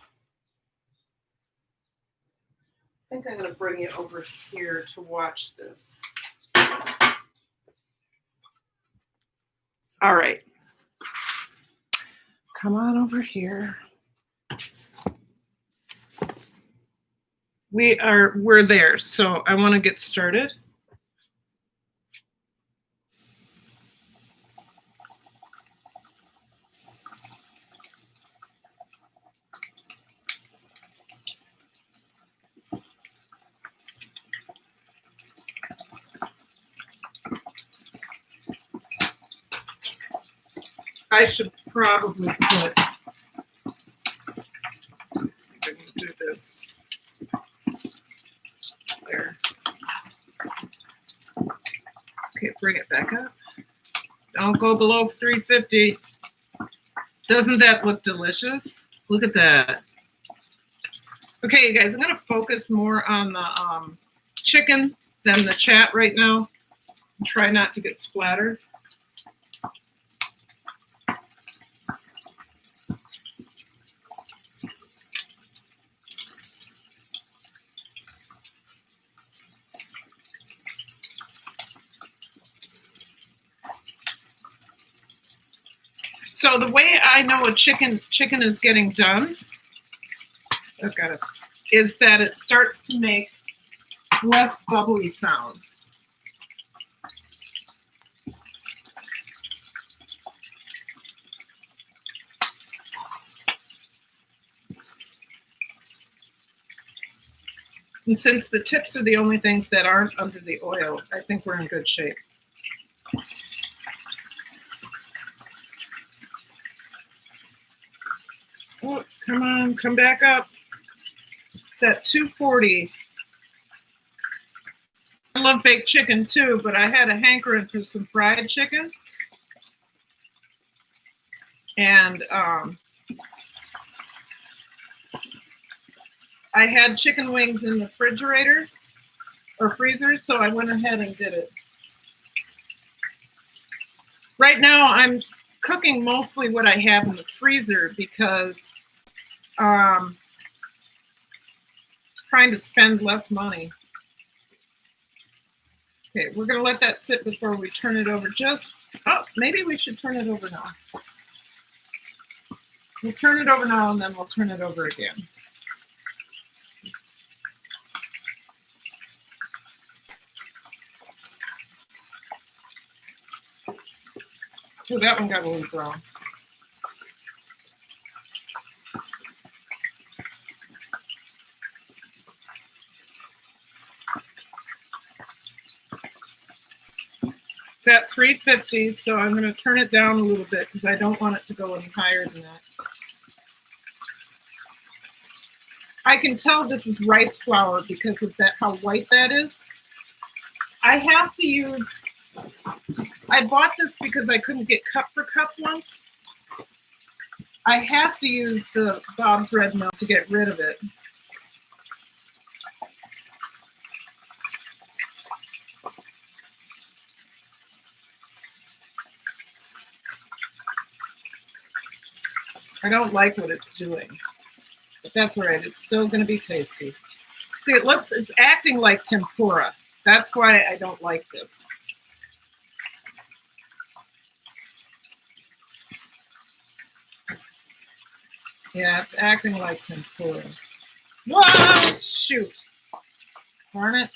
I think I'm going to bring you over here to watch this. All right. Come on over here. We're there. So I want to get started. I should probably put, I'm going to do this there. Okay, bring it back up. Don't go below 350. Doesn't that look delicious? Look at that. Okay, you guys, I'm going to focus more on the chicken than the chat right now. Try not to get splattered. So the way I know a chicken is getting done, oh God, is that it starts to make less bubbly sounds. And since the tips are the only things that aren't under the oil, I think we're in good shape. Oh, come on, come back up. It's at 240. I love baked chicken too, but I had a hankering for some fried chicken. And I had chicken wings in the refrigerator or freezer, so I went ahead and did it. Right now, I'm cooking mostly what I have in the freezer because trying to spend less money. Okay, we're gonna let that sit before we turn it over. Oh, maybe we should turn it over now. We'll turn it over now and then we'll turn it over again. Oh, that one got a little brown. It's at 350, so I'm going to turn it down a little bit because I don't want it to go any higher than that. I can tell this is rice flour because of that, how white that is. I have to use, I bought this because I couldn't get cup for cup once. I have to use the Bob's Red Mill to get rid of it. I don't like what it's doing, but that's all right. It's still going to be tasty. See, it's acting like tempura. That's why I don't like this. Yeah, it's acting like tempura. Whoa, shoot. Darn it.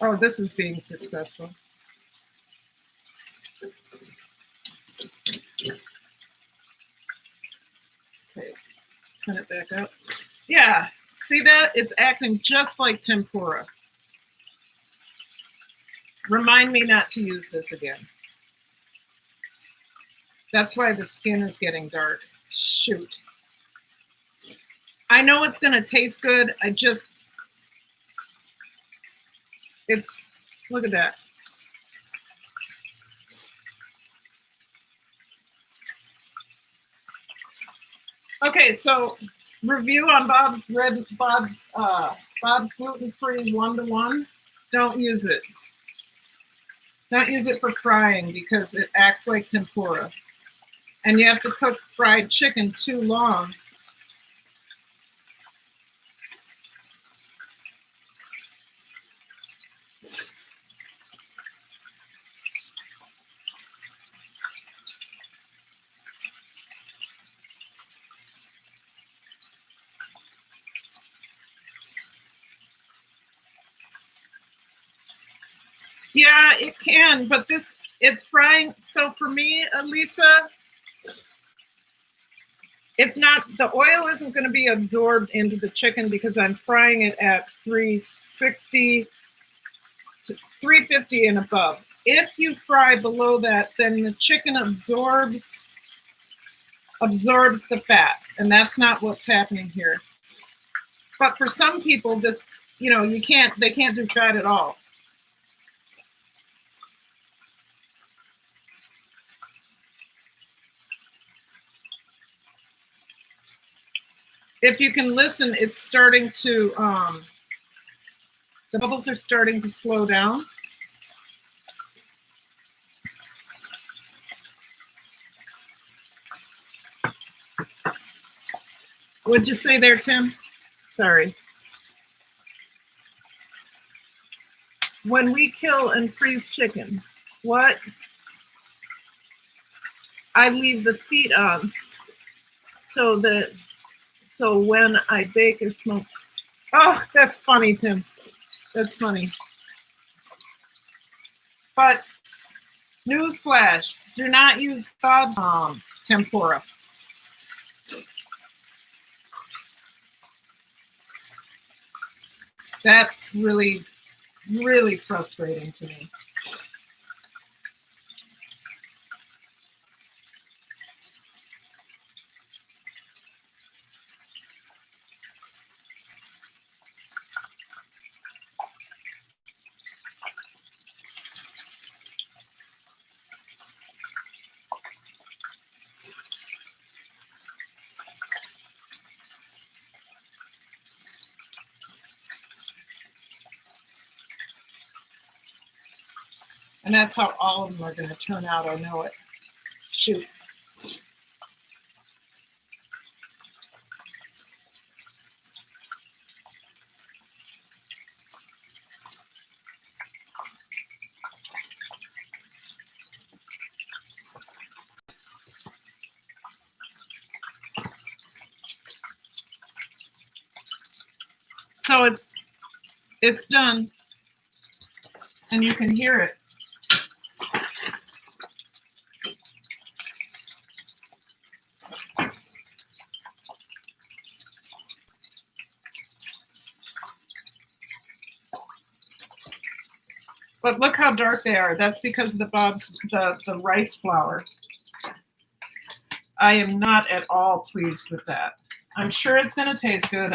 Oh, this is being successful. Okay, turn it back up. Yeah, see that? It's acting just like tempura. Remind me not to use this again. That's why the skin is getting dark. Shoot. I know it's going to taste good. Look at that. Okay, so review on Bob's gluten-free 1-to-1. Don't use it. Don't use it for frying because it acts like tempura. And you have to cook fried chicken too long. Yeah, it can, but it's frying. So for me, Elisa, it's not, the oil isn't going to be absorbed into the chicken because I'm frying it at 360 to 350 and above. If you fry below that, then the chicken absorbs the fat, and that's not what's happening here. But for some people, this, they can't do fat at all. If you can listen, it's starting to, the bubbles are starting to slow down. What'd you say there, Tim? Sorry. When we kill and freeze chicken, what? I leave the feet on so when I bake or smoke. Oh, that's funny, Tim. That's funny. But newsflash, do not use Bob's tempura. That's really, really frustrating to me. And that's how all of them are going to turn out. I know it. Shoot. So it's done, and you can hear it. But look how dark they are. That's because of the rice flour. I am not at all pleased with that. I'm sure it's going to taste good.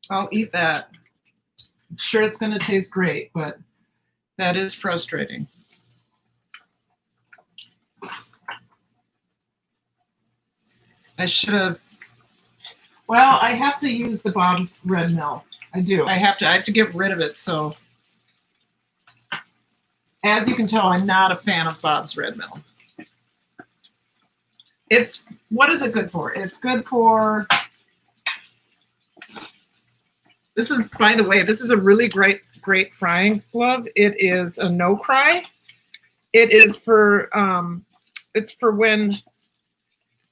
I'll eat that. I'm sure it's going to taste great, but that is frustrating. I should have. Well, I have to use the Bob's red mill. I do. I have to get rid of it. So, as you can tell, I'm not a fan of Bob's red mill. What is it good for? It's good for. This is, by the way, this is a really great frying glove. It is a no cry. It is for it's for when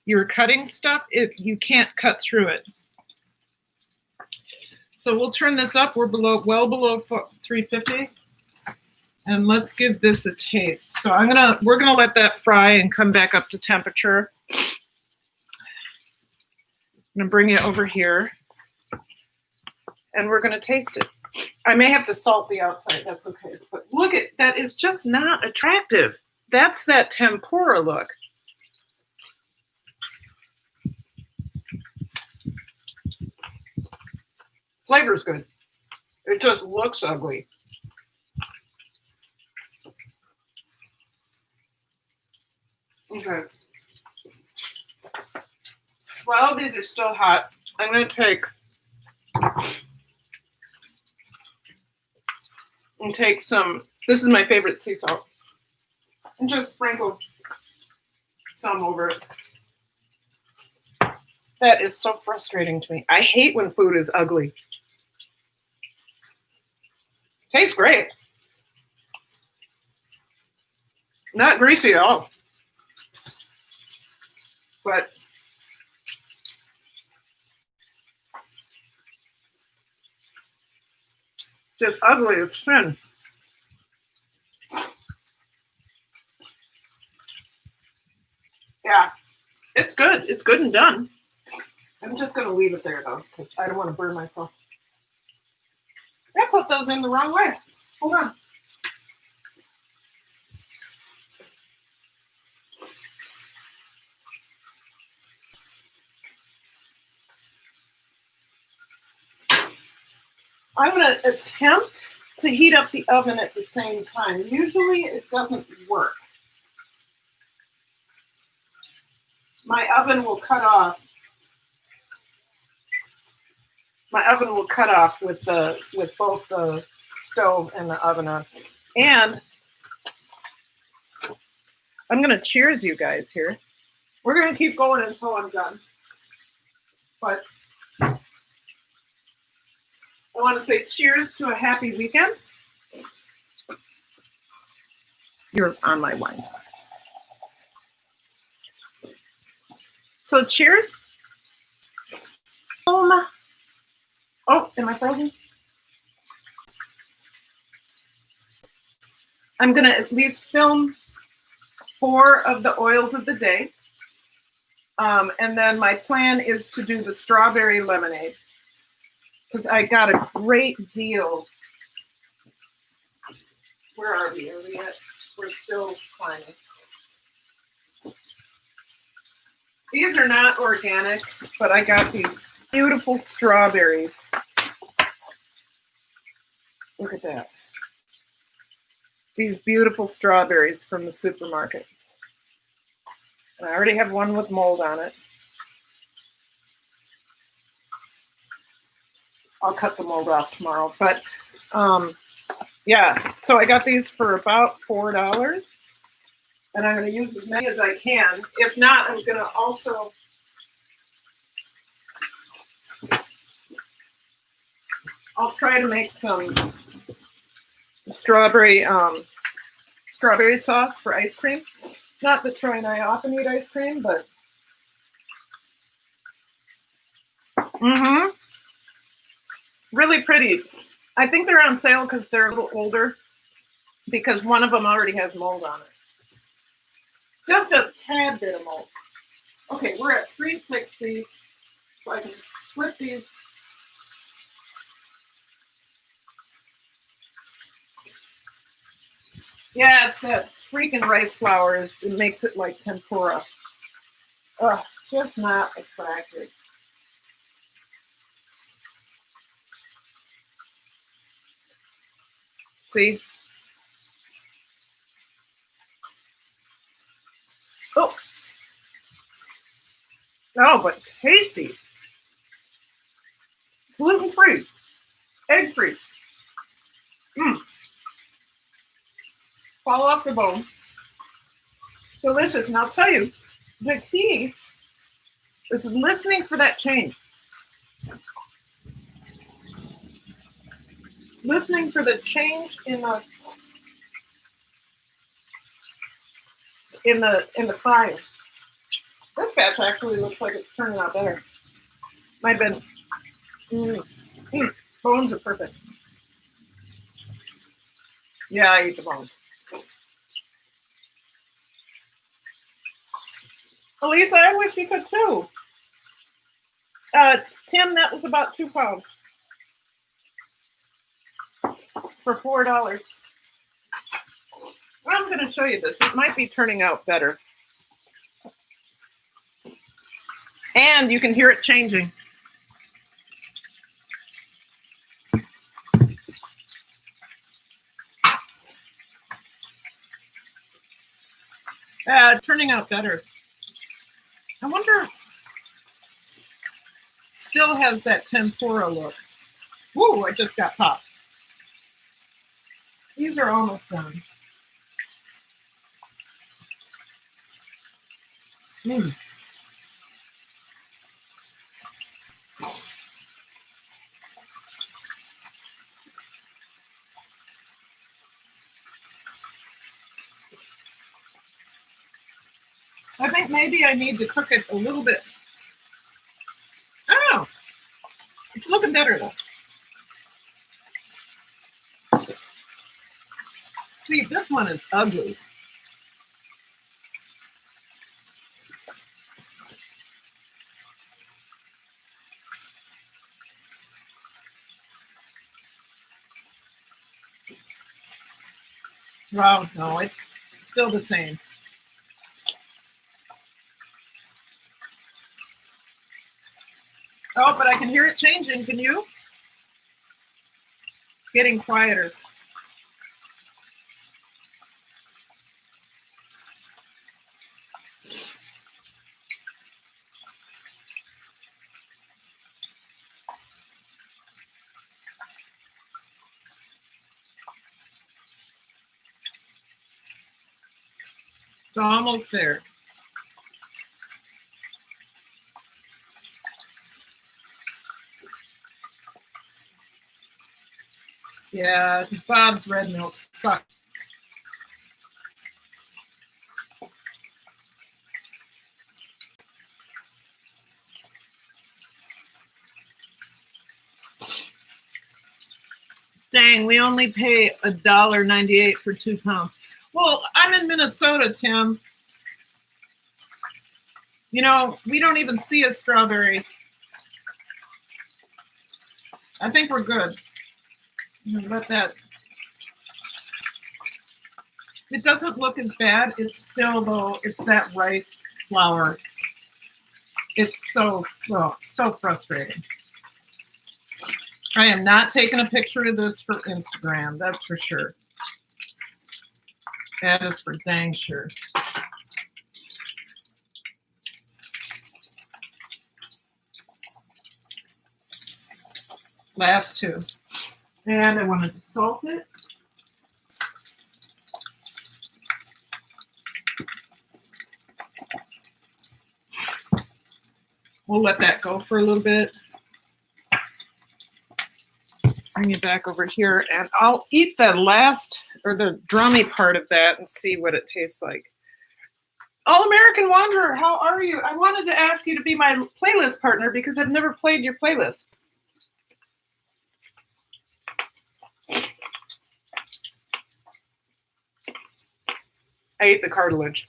you're cutting stuff. You can't cut through it. So we'll turn this up. We're well below 350, and let's give this a taste. So we're gonna let that fry and come back up to temperature. I'm gonna bring it over here, and we're gonna taste it. I may have to salt the outside. That's okay. But look at that. Is just not attractive. That's that tempura look. Flavor's good. It just looks ugly. Okay. Well, these are still hot. I'm going to take some, this is my favorite sea salt, and just sprinkle some over it. That is so frustrating to me. I hate when food is ugly. Tastes great. Not greasy at all. But just ugly as sin. Yeah, it's good. It's good and done. I'm just going to leave it there, though, because I don't want to burn myself. I put those in the wrong way. Hold on. I'm going to attempt to heat up the oven at the same time. Usually it doesn't work. My oven will cut off. My oven will cut off with both the stove and the oven on. And I'm going to cheers you guys here. We're going to keep going until I'm done. But I want to say cheers to a happy weekend. You're on my wine. So cheers. Oh, am I frozen? I'm going to at least film 4 of the oils of the day. And then my plan is to do the strawberry lemonade because I got a great deal. Where are we? We're still climbing. These are not organic, but I got these beautiful strawberries. Look at that. These beautiful strawberries from the supermarket. And I already have one with mold on it. I'll cut the mold off tomorrow. But yeah, so I got these for about $4. And I'm going to use as many as I can. If not, I'm going to also I'll try to make some strawberry sauce for ice cream. Not that Troy and I often eat ice cream, but really pretty. I think they're on sale because they're a little older because one of them already has mold on it. Just a tad bit of mold. Okay, we're at 360. So I can flip these. Yeah, it's that freaking rice flour. It makes it like tempura. Ugh, just not attractive. See? Oh. No, but tasty. Gluten-free. Egg-free. Fall off the bone. Delicious. And I'll tell you, the key is listening for that change. Listening for the change in the frying. This batch actually looks like it's turning out better. Might have been. Bones are perfect. Yeah, I eat the bones. Elisa, I wish you could too. Tim, that was about 2 pounds for $4. I'm going to show you this. It might be turning out better. And you can hear it changing. Turning out better. I wonder if it still has that tempura look. Woo, I just got popped. These are almost done. I think maybe I need to cook it a little bit. Oh, it's looking better though. See, this one is ugly. Wow, no, it's still the same. Oh, but I can hear it changing. Can you? It's getting quieter. It's almost there. Yeah, Bob's red milk sucks. Dang, we only pay $1.98 for 2 pounds. Well, I'm in Minnesota, Tim. You know, we don't even see a strawberry. I think we're good. Let that. It doesn't look as bad. It's still, though, it's that rice flour. It's so, well, so frustrating. I am not taking a picture of this for Instagram, that's for sure. That is for dang sure. Last 2. And I wanted to salt it. We'll let that go for a little bit. Bring it back over here, and I'll eat the last, or the drummy part of that and see what it tastes like. All-American Wanderer, how are you? I wanted to ask you to be my playlist partner because I've never played your playlist. I ate the cartilage.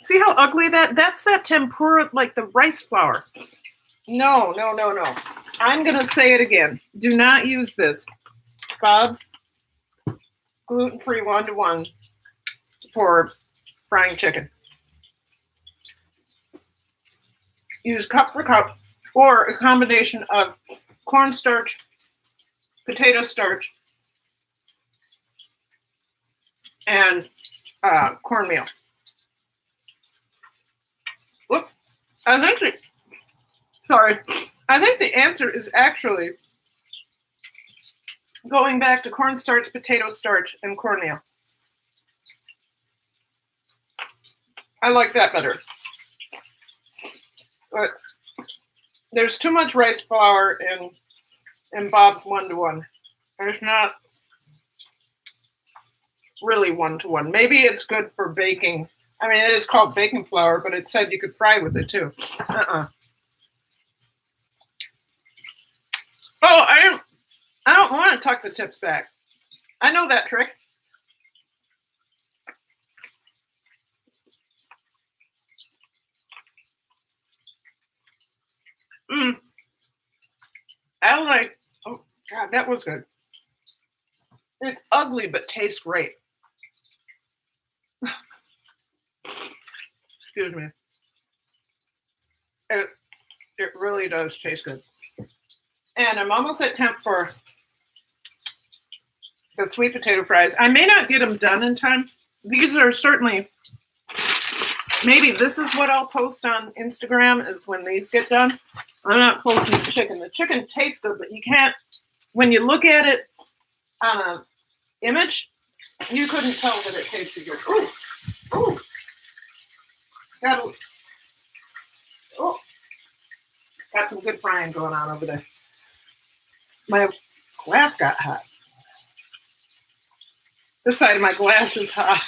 See how ugly that's that tempura, like the rice flour. No, no, no, no. I'm going to say it again. Do not use this. Bob's gluten-free 1-to-1 for frying chicken. Use cup for cup or a combination of cornstarch, potato starch, and cornmeal. Whoops. I think the answer is actually going back to cornstarch, potato starch, and cornmeal. I like that better. But there's too much rice flour in Bob's 1-to-1. There's not really 1-to-1. Maybe it's good for baking. I mean, it is called baking flour, but it said you could fry with it too. Oh, I don't want to tuck the tips back. I know that trick. I like, oh God, that was good. It's ugly, but tastes great. Excuse me. It really does taste good. And I'm almost at temp for the sweet potato fries. I may not get them done in time. These are certainly, maybe this is what I'll post on Instagram is when these get done. I'm not posting the chicken. The chicken tastes good, but you can't, when you look at it on an image, you couldn't tell that it tasted good. Ooh, ooh. Got some good frying going on over there. My glass got hot. This side of my glass is hot.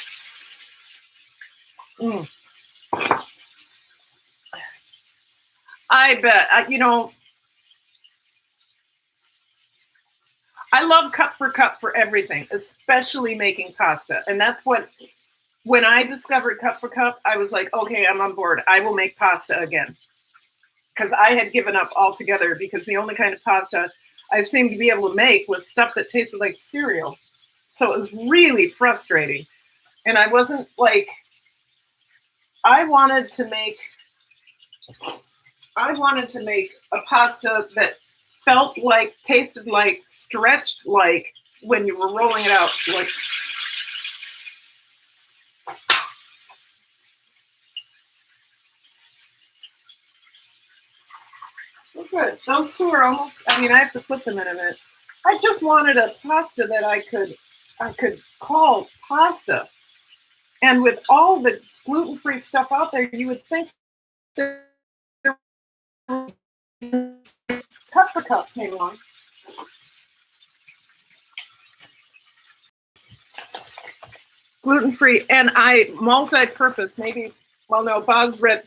I bet, you know, I love cup for everything, especially making pasta. And that's what, when I discovered cup for cup, I was like, okay, I'm on board. I will make pasta again. Because I had given up altogether because the only kind of pasta I seemed to be able to make was stuff that tasted like cereal. So it was really frustrating. And I wasn't like, I wanted to make a pasta that felt like, tasted like, stretched like when you were rolling it out. Like, oh, good. Those two are almost, I mean, I have to flip them in a minute. I just wanted a pasta that I could call pasta. And with all the gluten-free stuff out there, you would think cup for cup came along. gluten-free, and I multi-purpose, maybe, well, no, Bob Red,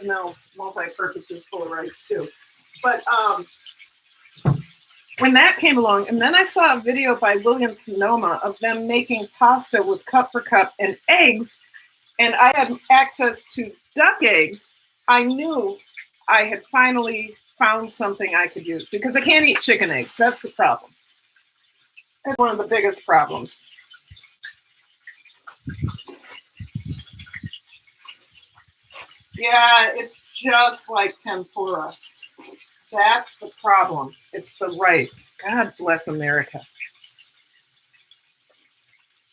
no, multi-purpose is full of rice too. But when that came along, and then I saw a video by William Sonoma of them making pasta with cup for cup and eggs, and I had access to duck eggs. I knew I had finally found something I could use, because I can't eat chicken eggs. That's the problem. That's one of the biggest problems. Yeah, it's just like tempura. That's the problem. It's the rice. God bless America.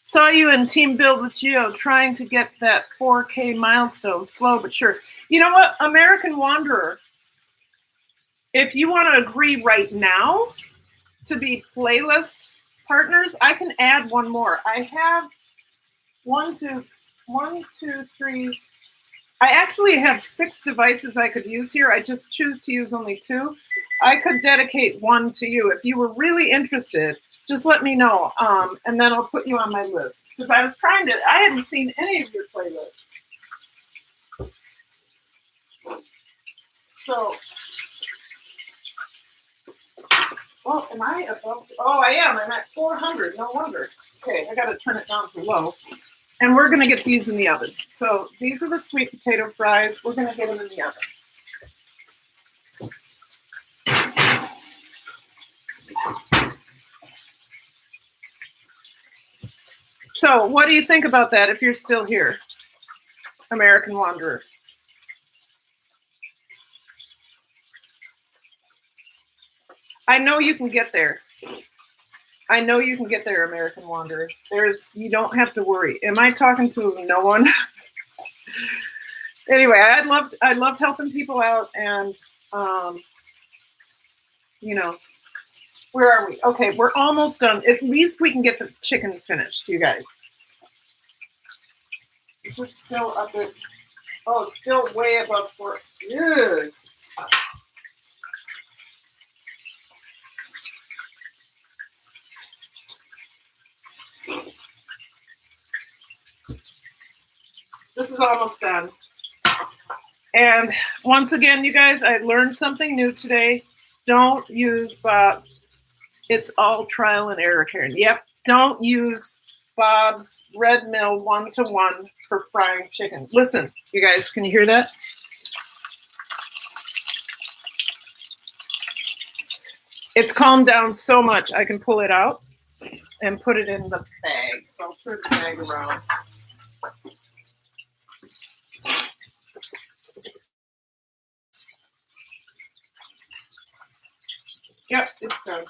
Saw you in Team Build with Geo trying to get that 4K milestone. Slow but sure. You know what, American Wanderer, if you want to agree right now to be playlist partners, I can add one more. I have one, two, three. I actually have 6 devices I could use here. I just choose to use only 2. I could dedicate one to you. If you were really interested, just let me know. And then I'll put you on my list. Because I was trying to, I hadn't seen any of your playlists. So, well, am I above? Oh, I am. I'm at 400. No wonder. Okay, I got to turn it down to low. And we're going to get these in the oven. So these are the sweet potato fries. We're going to get them in the oven. So what do you think about that if you're still here, American Wanderer? I know you can get there. I know you can get there, American Wanderer. You don't have to worry. Am I talking to no one? Anyway, I love helping people out, and you know, where are we? Okay, we're almost done. At least we can get the chicken finished, you guys. Is this still up at? Oh, it's still way above 4. Ugh. This is almost done. And once again, you guys, I learned something new today. Don't use Bob. It's all trial and error, Karen. Yep. Don't use Bob's Red Mill 1-to-1 for frying chicken. Listen, you guys, can you hear that? It's calmed down so much, I can pull it out and put it in the bag. So I'll turn the bag around. Yep, it's done.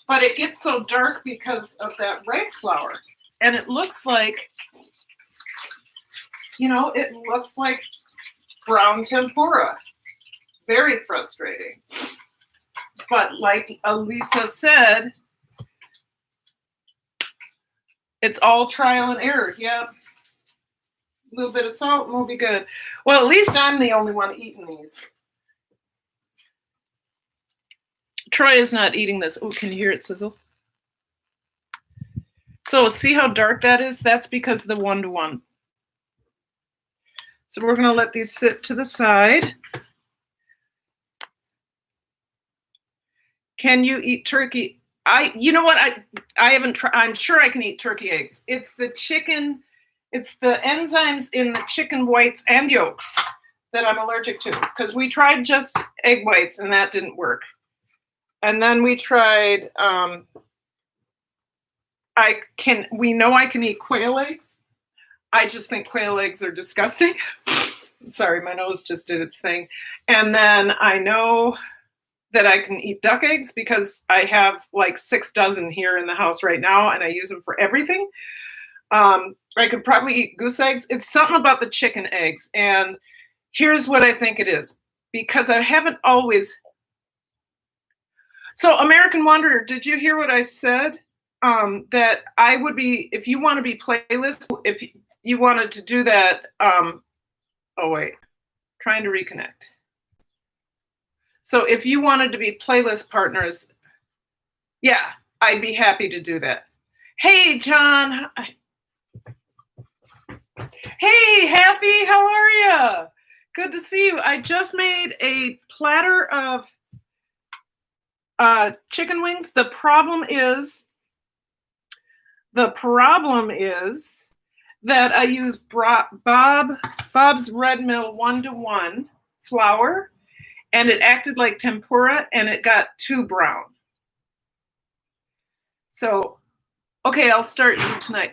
But it gets so dark because of that rice flour. And it looks like, you know, it looks like brown tempura. Very frustrating. But like Elisa said, it's all trial and error. Yep. A little bit of salt and we'll be good. Well, at least I'm the only one eating these. Troy is not eating this. Oh, can you hear it sizzle? So see how dark that is? That's because of the 1-to-1. So we're going to let these sit to the side. Can you eat turkey? You know what? I haven't tried. I'm sure I can eat turkey eggs. It's the chicken. It's the enzymes in the chicken whites and yolks that I'm allergic to, because we tried just egg whites and that didn't work. And then we tried, we know I can eat quail eggs. I just think quail eggs are disgusting. Sorry, my nose just did its thing. And then I know that I can eat duck eggs because I have like 6 dozen here in the house right now and I use them for everything. I could probably eat goose eggs. It's something about the chicken eggs. And here's what I think it is. Because I haven't always... So American Wanderer, did you hear what I said? That I would be, if you want to be playlist, if you wanted to do that, oh wait, trying to reconnect. So if you wanted to be playlist partners, yeah, I'd be happy to do that. Hey, John. Hey, Happy, how are you? Good to see you. I just made a platter of chicken wings. The problem is that I use Bob's Red Mill 1-to-1 flour, and it acted like tempura, and it got too brown. So, okay, I'll start you tonight.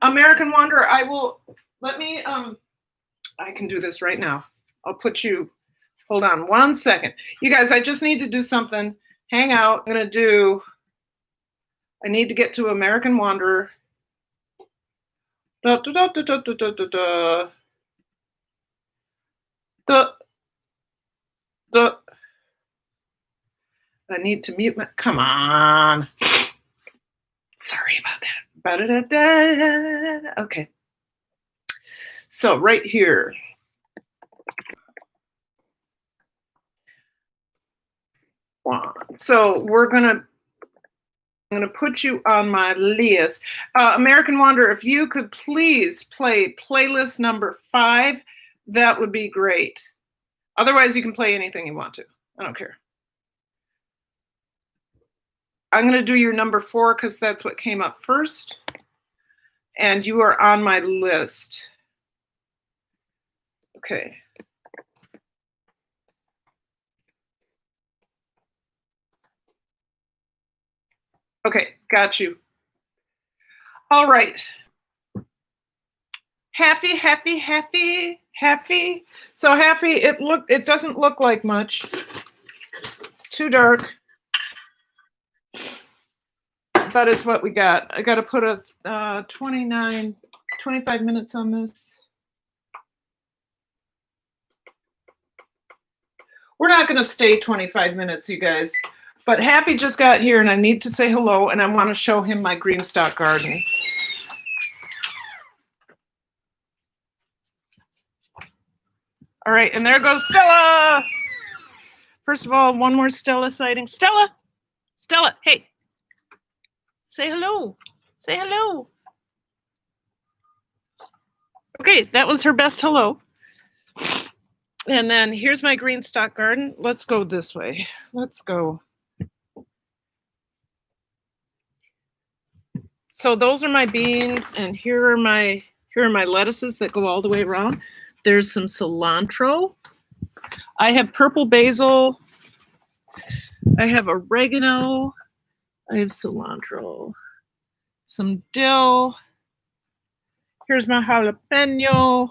American Wanderer, I can do this right now. I'll put you, hold on 1 second. You guys, I just need to do something. Hang out. I need to get to American Wanderer. I need to mute my, come on. Sorry about that. Okay. So right here. So I'm gonna put you on my list. American Wanderer, if you could please play playlist number 5, that would be great. Otherwise, you can play anything you want to. I don't care. I'm gonna do your number 4 because that's what came up first. And you are on my list. Okay. Okay, got you. All right. Happy. So Happy, it doesn't look like much. It's too dark. But it's what we got. I got to put a 25 minutes on this. We're not going to stay 25 minutes, you guys. But Happy just got here, and I need to say hello, and I want to show him my green stock garden. All right, and there goes Stella. First of all, one more Stella sighting. Stella, hey. Say hello. Say hello. Okay, that was her best hello. And then here's my green stock garden. Let's go this way. Let's go. So those are my beans, and here are my lettuces that go all the way around. There's some cilantro. I have purple basil. I have oregano. I have cilantro. Some dill. Here's my jalapeno.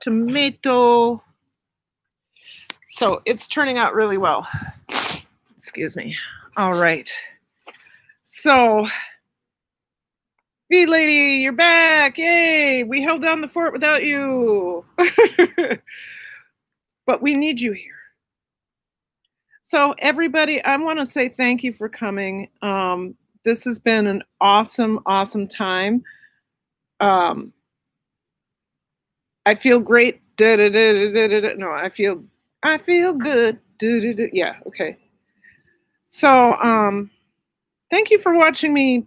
Tomato. So it's turning out really well. Excuse me. All right. So, Bee Lady, you're back. Yay. We held down the fort without you. But we need you here. So everybody, I want to say thank you for coming. This has been an awesome time. I feel great. No, I feel good. Yeah, okay. So, thank you for watching me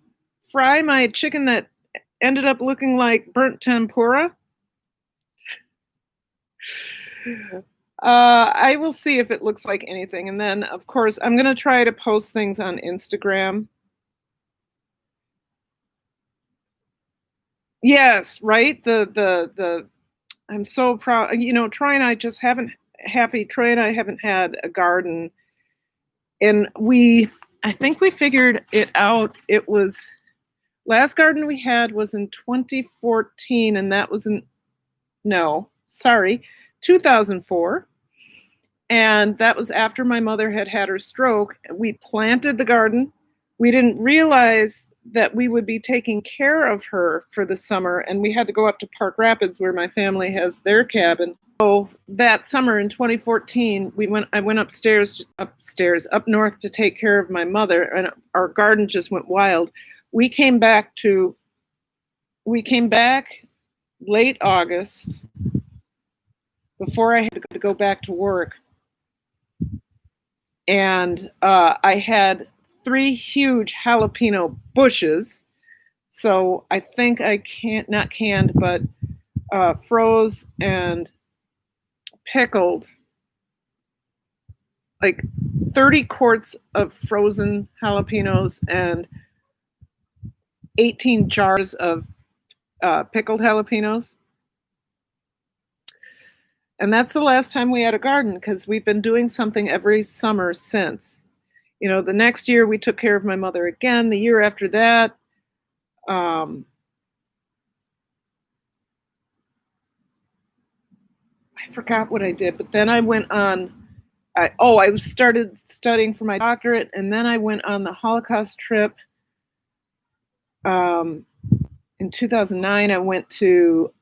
fry my chicken that ended up looking like burnt tempura. I will see if it looks like anything. And then, of course, I'm going to try to post things on Instagram. Yes, right? I'm so proud. You know, Troy and I just haven't had a garden. And I think we figured it out. It was, last garden we had was in 2014, and that was 2004. And that was after my mother had her stroke. We planted the garden. We didn't realize that we would be taking care of her for the summer, and we had to go up to Park Rapids where my family has their cabin. So that summer in 2014, I went up north to take care of my mother, and our garden just went wild. We came back late August before I had to go back to work. And I had 3 huge jalapeno bushes. So I think I not canned, but froze and pickled like 30 quarts of frozen jalapenos and 18 jars of pickled jalapenos. And that's the last time we had a garden, because we've been doing something every summer since. You know, the next year we took care of my mother again. The year after that, I forgot what I did, but then I went on. I started studying for my doctorate, and then I went on the Holocaust trip. In 2009, I went to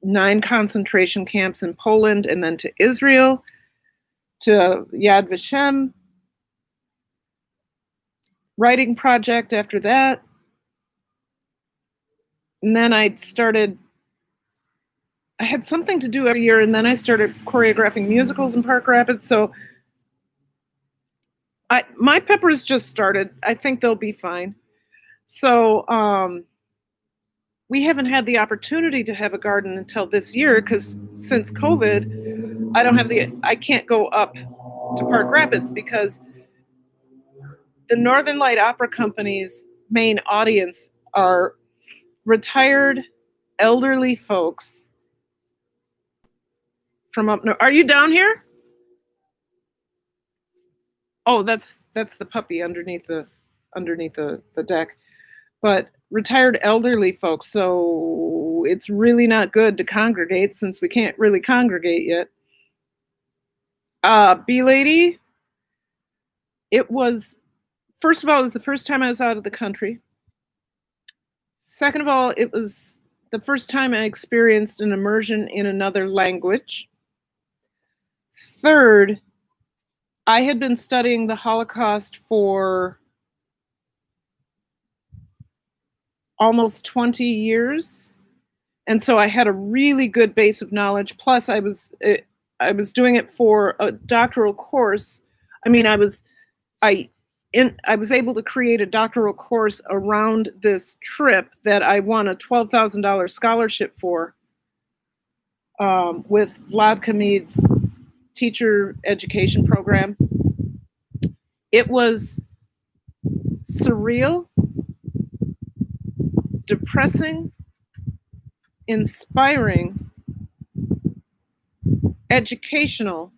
9 concentration camps in Poland, and then to Israel, to Yad Vashem. Writing project after that. And then I had something to do every year, and then I started choreographing musicals in Park Rapids. So my peppers just started. I think they'll be fine. So we haven't had the opportunity to have a garden until this year, because since COVID, I can't go up to Park Rapids, because the Northern Light Opera Company's main audience are retired elderly folks from up north. Are you down here? Oh, that's the puppy underneath the deck. But retired elderly folks, so it's really not good to congregate, since we can't really congregate yet. Bee Lady, first of all, it was the first time I was out of the country. Second of all, it was the first time I experienced an immersion in another language. Third, I had been studying the Holocaust for almost 20 years. And so I had a really good base of knowledge. Plus I was doing it for a doctoral course. I mean, I was able to create a doctoral course around this trip that I won a $12,000 scholarship for, with Vlad Kamid's teacher education program. It was surreal, depressing, inspiring, educational,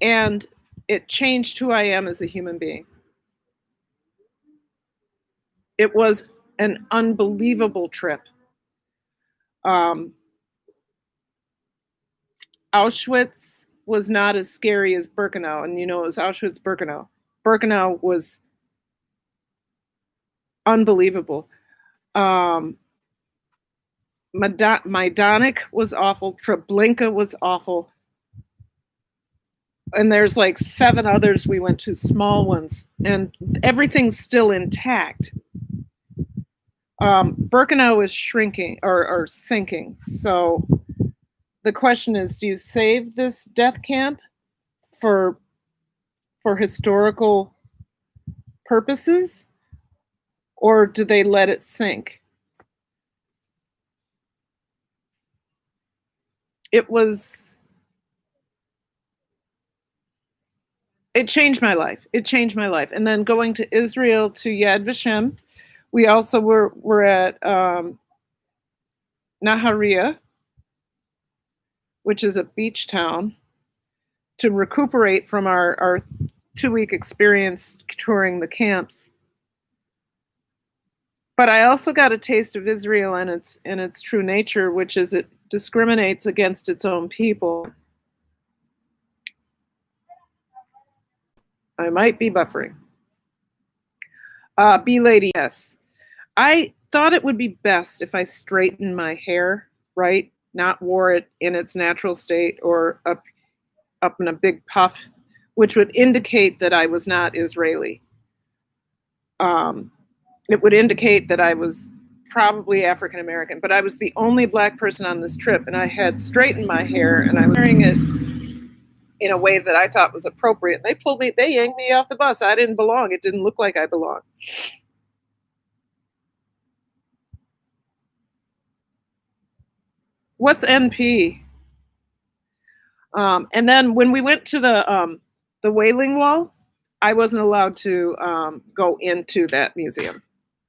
and it changed who I am as a human being. It was an unbelievable trip. Auschwitz was not as scary as Birkenau, and it was Auschwitz-Birkenau. Birkenau was unbelievable. Majdanek was awful. Treblinka was awful. And there's like 7 others we went to, small ones, and everything's still intact. Birkenau is shrinking or sinking. So the question is, do you save this death camp for historical purposes, or do they let it sink? It changed my life. It changed my life. And then going to Israel, to Yad Vashem, we also were at Nahariya, which is a beach town, to recuperate from our 2-week experience touring the camps. But I also got a taste of Israel and its true nature, which is it discriminates against its own people. I might be buffering. Bee Lady, yes. I thought it would be best if I straightened my hair, right? Not wore it in its natural state or up in a big puff, which would indicate that I was not Israeli. It would indicate that I was probably African American, but I was the only Black person on this trip, and I had straightened my hair, and I was wearing it in a way that I thought was appropriate. They yanked me off the bus. I didn't belong. It didn't look like I belonged. What's NP? And then when we went to the Wailing Wall, I wasn't allowed to go into that museum.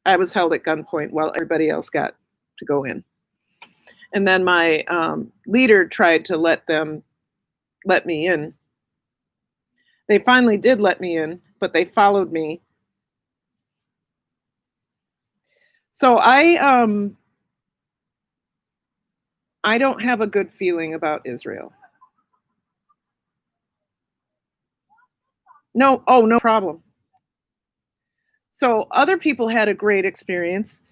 I was held at gunpoint while everybody else got to go in. And then my leader tried to let me in. They finally did let me in, but they followed me. So I don't have a good feeling about Israel. No, oh, no problem. So other people had a great experience.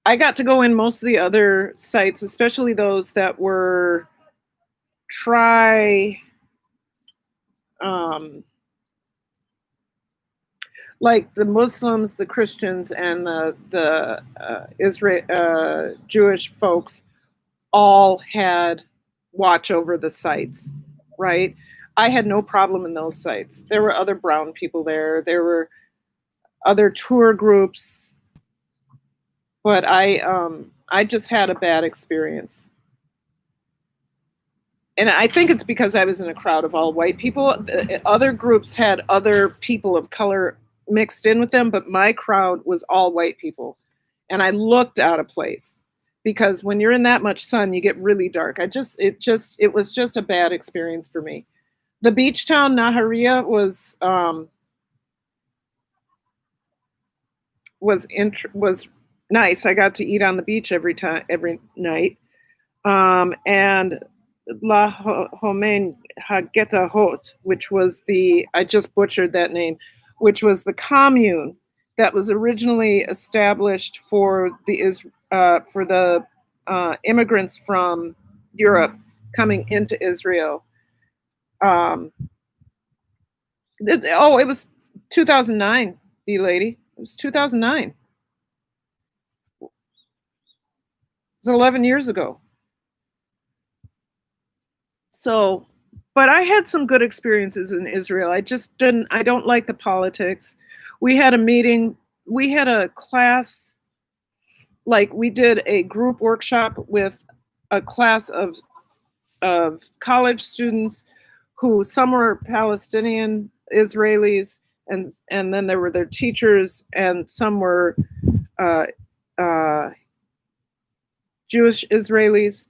I got to go in most of the other sites, especially those that were like the Muslims, the Christians, and the Jewish folks all had watch over the sites, right? I had no problem in those sites. There were other brown people there. There were other tour groups, but I just had a bad experience. And I think it's because I was in a crowd of all white people. Other groups had other people of color mixed in with them, but my crowd was all white people. And I looked out of place because when you're in that much sun, you get really dark. It was just a bad experience for me. The beach town Nahariya was nice. I got to eat on the beach every night. And La Homen Hageta Hot, which was I just butchered that name, which was the commune that was originally established for the immigrants from Europe coming into Israel. It was 2009, lady. It was 2009. It was 11 years ago. So, but I had some good experiences in Israel. I don't like the politics. We had a meeting, we had a class, like we did a group workshop with a class of college students who some were Palestinian Israelis, and then there were their teachers, and some were Jewish Israelis,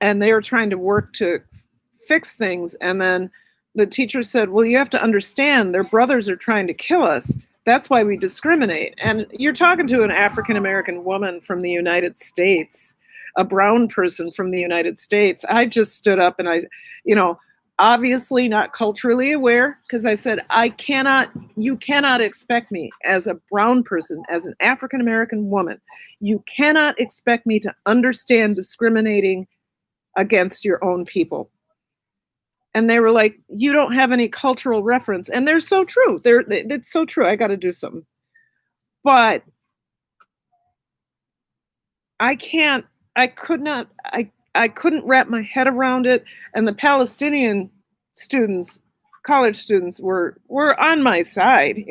and they were trying to work to fix things. And then the teacher said, well, you have to understand their brothers are trying to kill us. That's why we discriminate. And you're talking to an African American woman from the United States, a brown person from the United States. I just stood up and obviously not culturally aware, because I said, you cannot expect me as a brown person, as an African American woman, you cannot expect me to understand discriminating against your own people. And they were like, you don't have any cultural reference. And they're so true. It's so true. I got to do something. But I couldn't wrap my head around it. And the Palestinian students, college students, were on my side,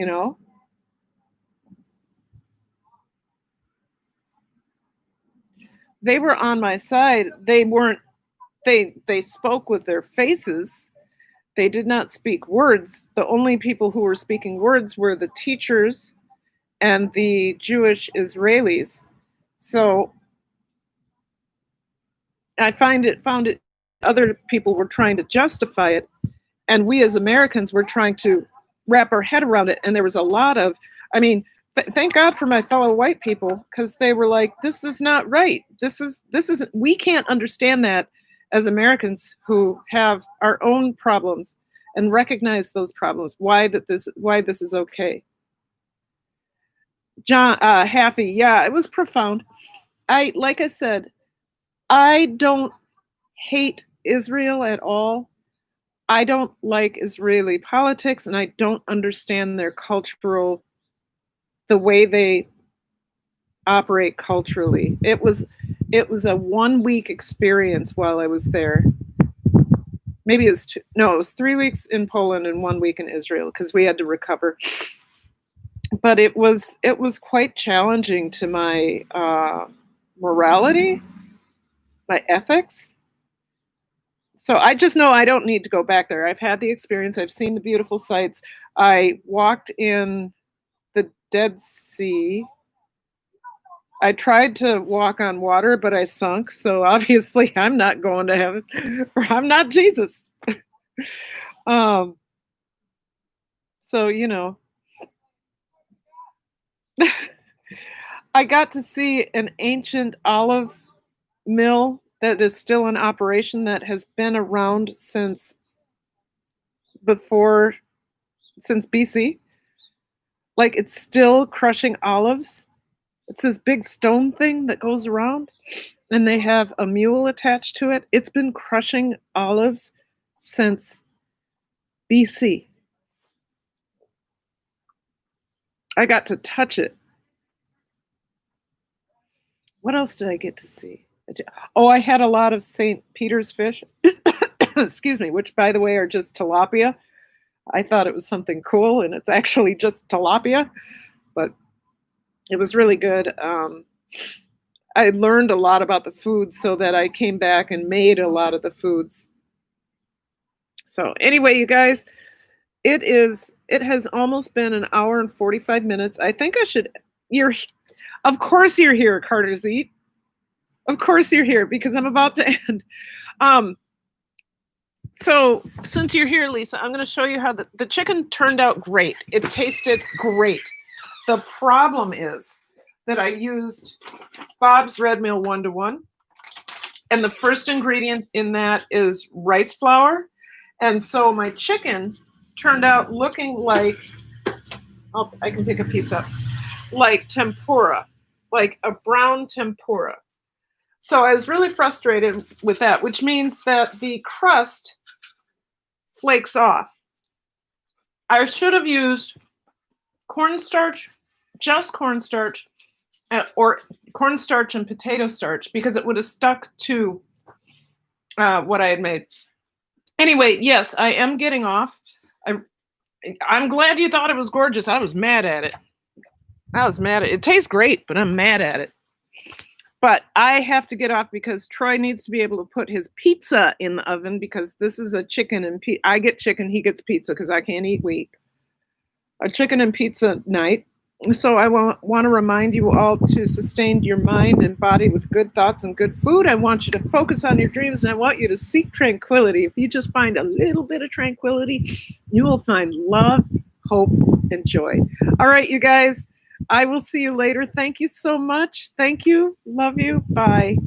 They were on my side. They spoke with their faces. They did not speak words. The only people who were speaking words were the teachers and the Jewish Israelis. So I found it other people were trying to justify it, and we as Americans were trying to wrap our head around it. And there was a lot of, thank God for my fellow white people, because they were like, this is not right. This isn't, we can't understand that as Americans who have our own problems and recognize those problems, why this is okay. John Haffey, yeah, it was profound. Like I said, I don't hate Israel at all. I don't like Israeli politics, and I don't understand their the way they operate culturally. It was a 1 week experience while I was there. maybe it was it was 3 weeks in Poland and 1 week in Israel because we had to recover. But it was quite challenging to my morality, my ethics. So I just know I don't need to go back there. I've had the experience. I've seen the beautiful sights. I walked in the Dead Sea. I tried to walk on water, but I sunk. So obviously I'm not going to heaven, or I'm not Jesus. So, you know, I got to see an ancient olive mill that is still in operation that has been around since BC. Like, it's still crushing olives. It's this big stone thing that goes around, and they have a mule attached to it. It's been crushing olives since BC. I got to touch it. What else did I get to see? Oh, I had a lot of St. Peter's fish, excuse me, which, by the way, are just tilapia. I thought it was something cool, and it's actually just tilapia, but it was really good. I learned a lot about the foods so that I came back and made a lot of the foods. So anyway, you guys, it has almost been an hour and 45 minutes. I think I should, of course you're here, Carter's Eat. Of course you're here because I'm about to end. So since you're here, Lisa, I'm going to show you how the chicken turned out great. It tasted great. The problem is that I used Bob's Red Mill 1-to-1. And the first ingredient in that is rice flour. And so my chicken turned out looking like, I can pick a piece up, like tempura, like a brown tempura. So I was really frustrated with that, which means that the crust flakes off. I should have used cornstarch, just cornstarch, or cornstarch and potato starch, because it would have stuck to what I had made. Anyway, yes, I am getting off. I'm glad you thought it was gorgeous. I was mad at it. It tastes great, but I'm mad at it. But I have to get off because Troy needs to be able to put his pizza in the oven, because this is a chicken and I get chicken, he gets pizza because I can't eat wheat. A chicken and pizza night. So I want to remind you all to sustain your mind and body with good thoughts and good food. I want you to focus on your dreams, and I want you to seek tranquility. If you just find a little bit of tranquility, you will find love, hope, and joy. All right, you guys, I will see you later. Thank you so much. Thank you. Love you. Bye.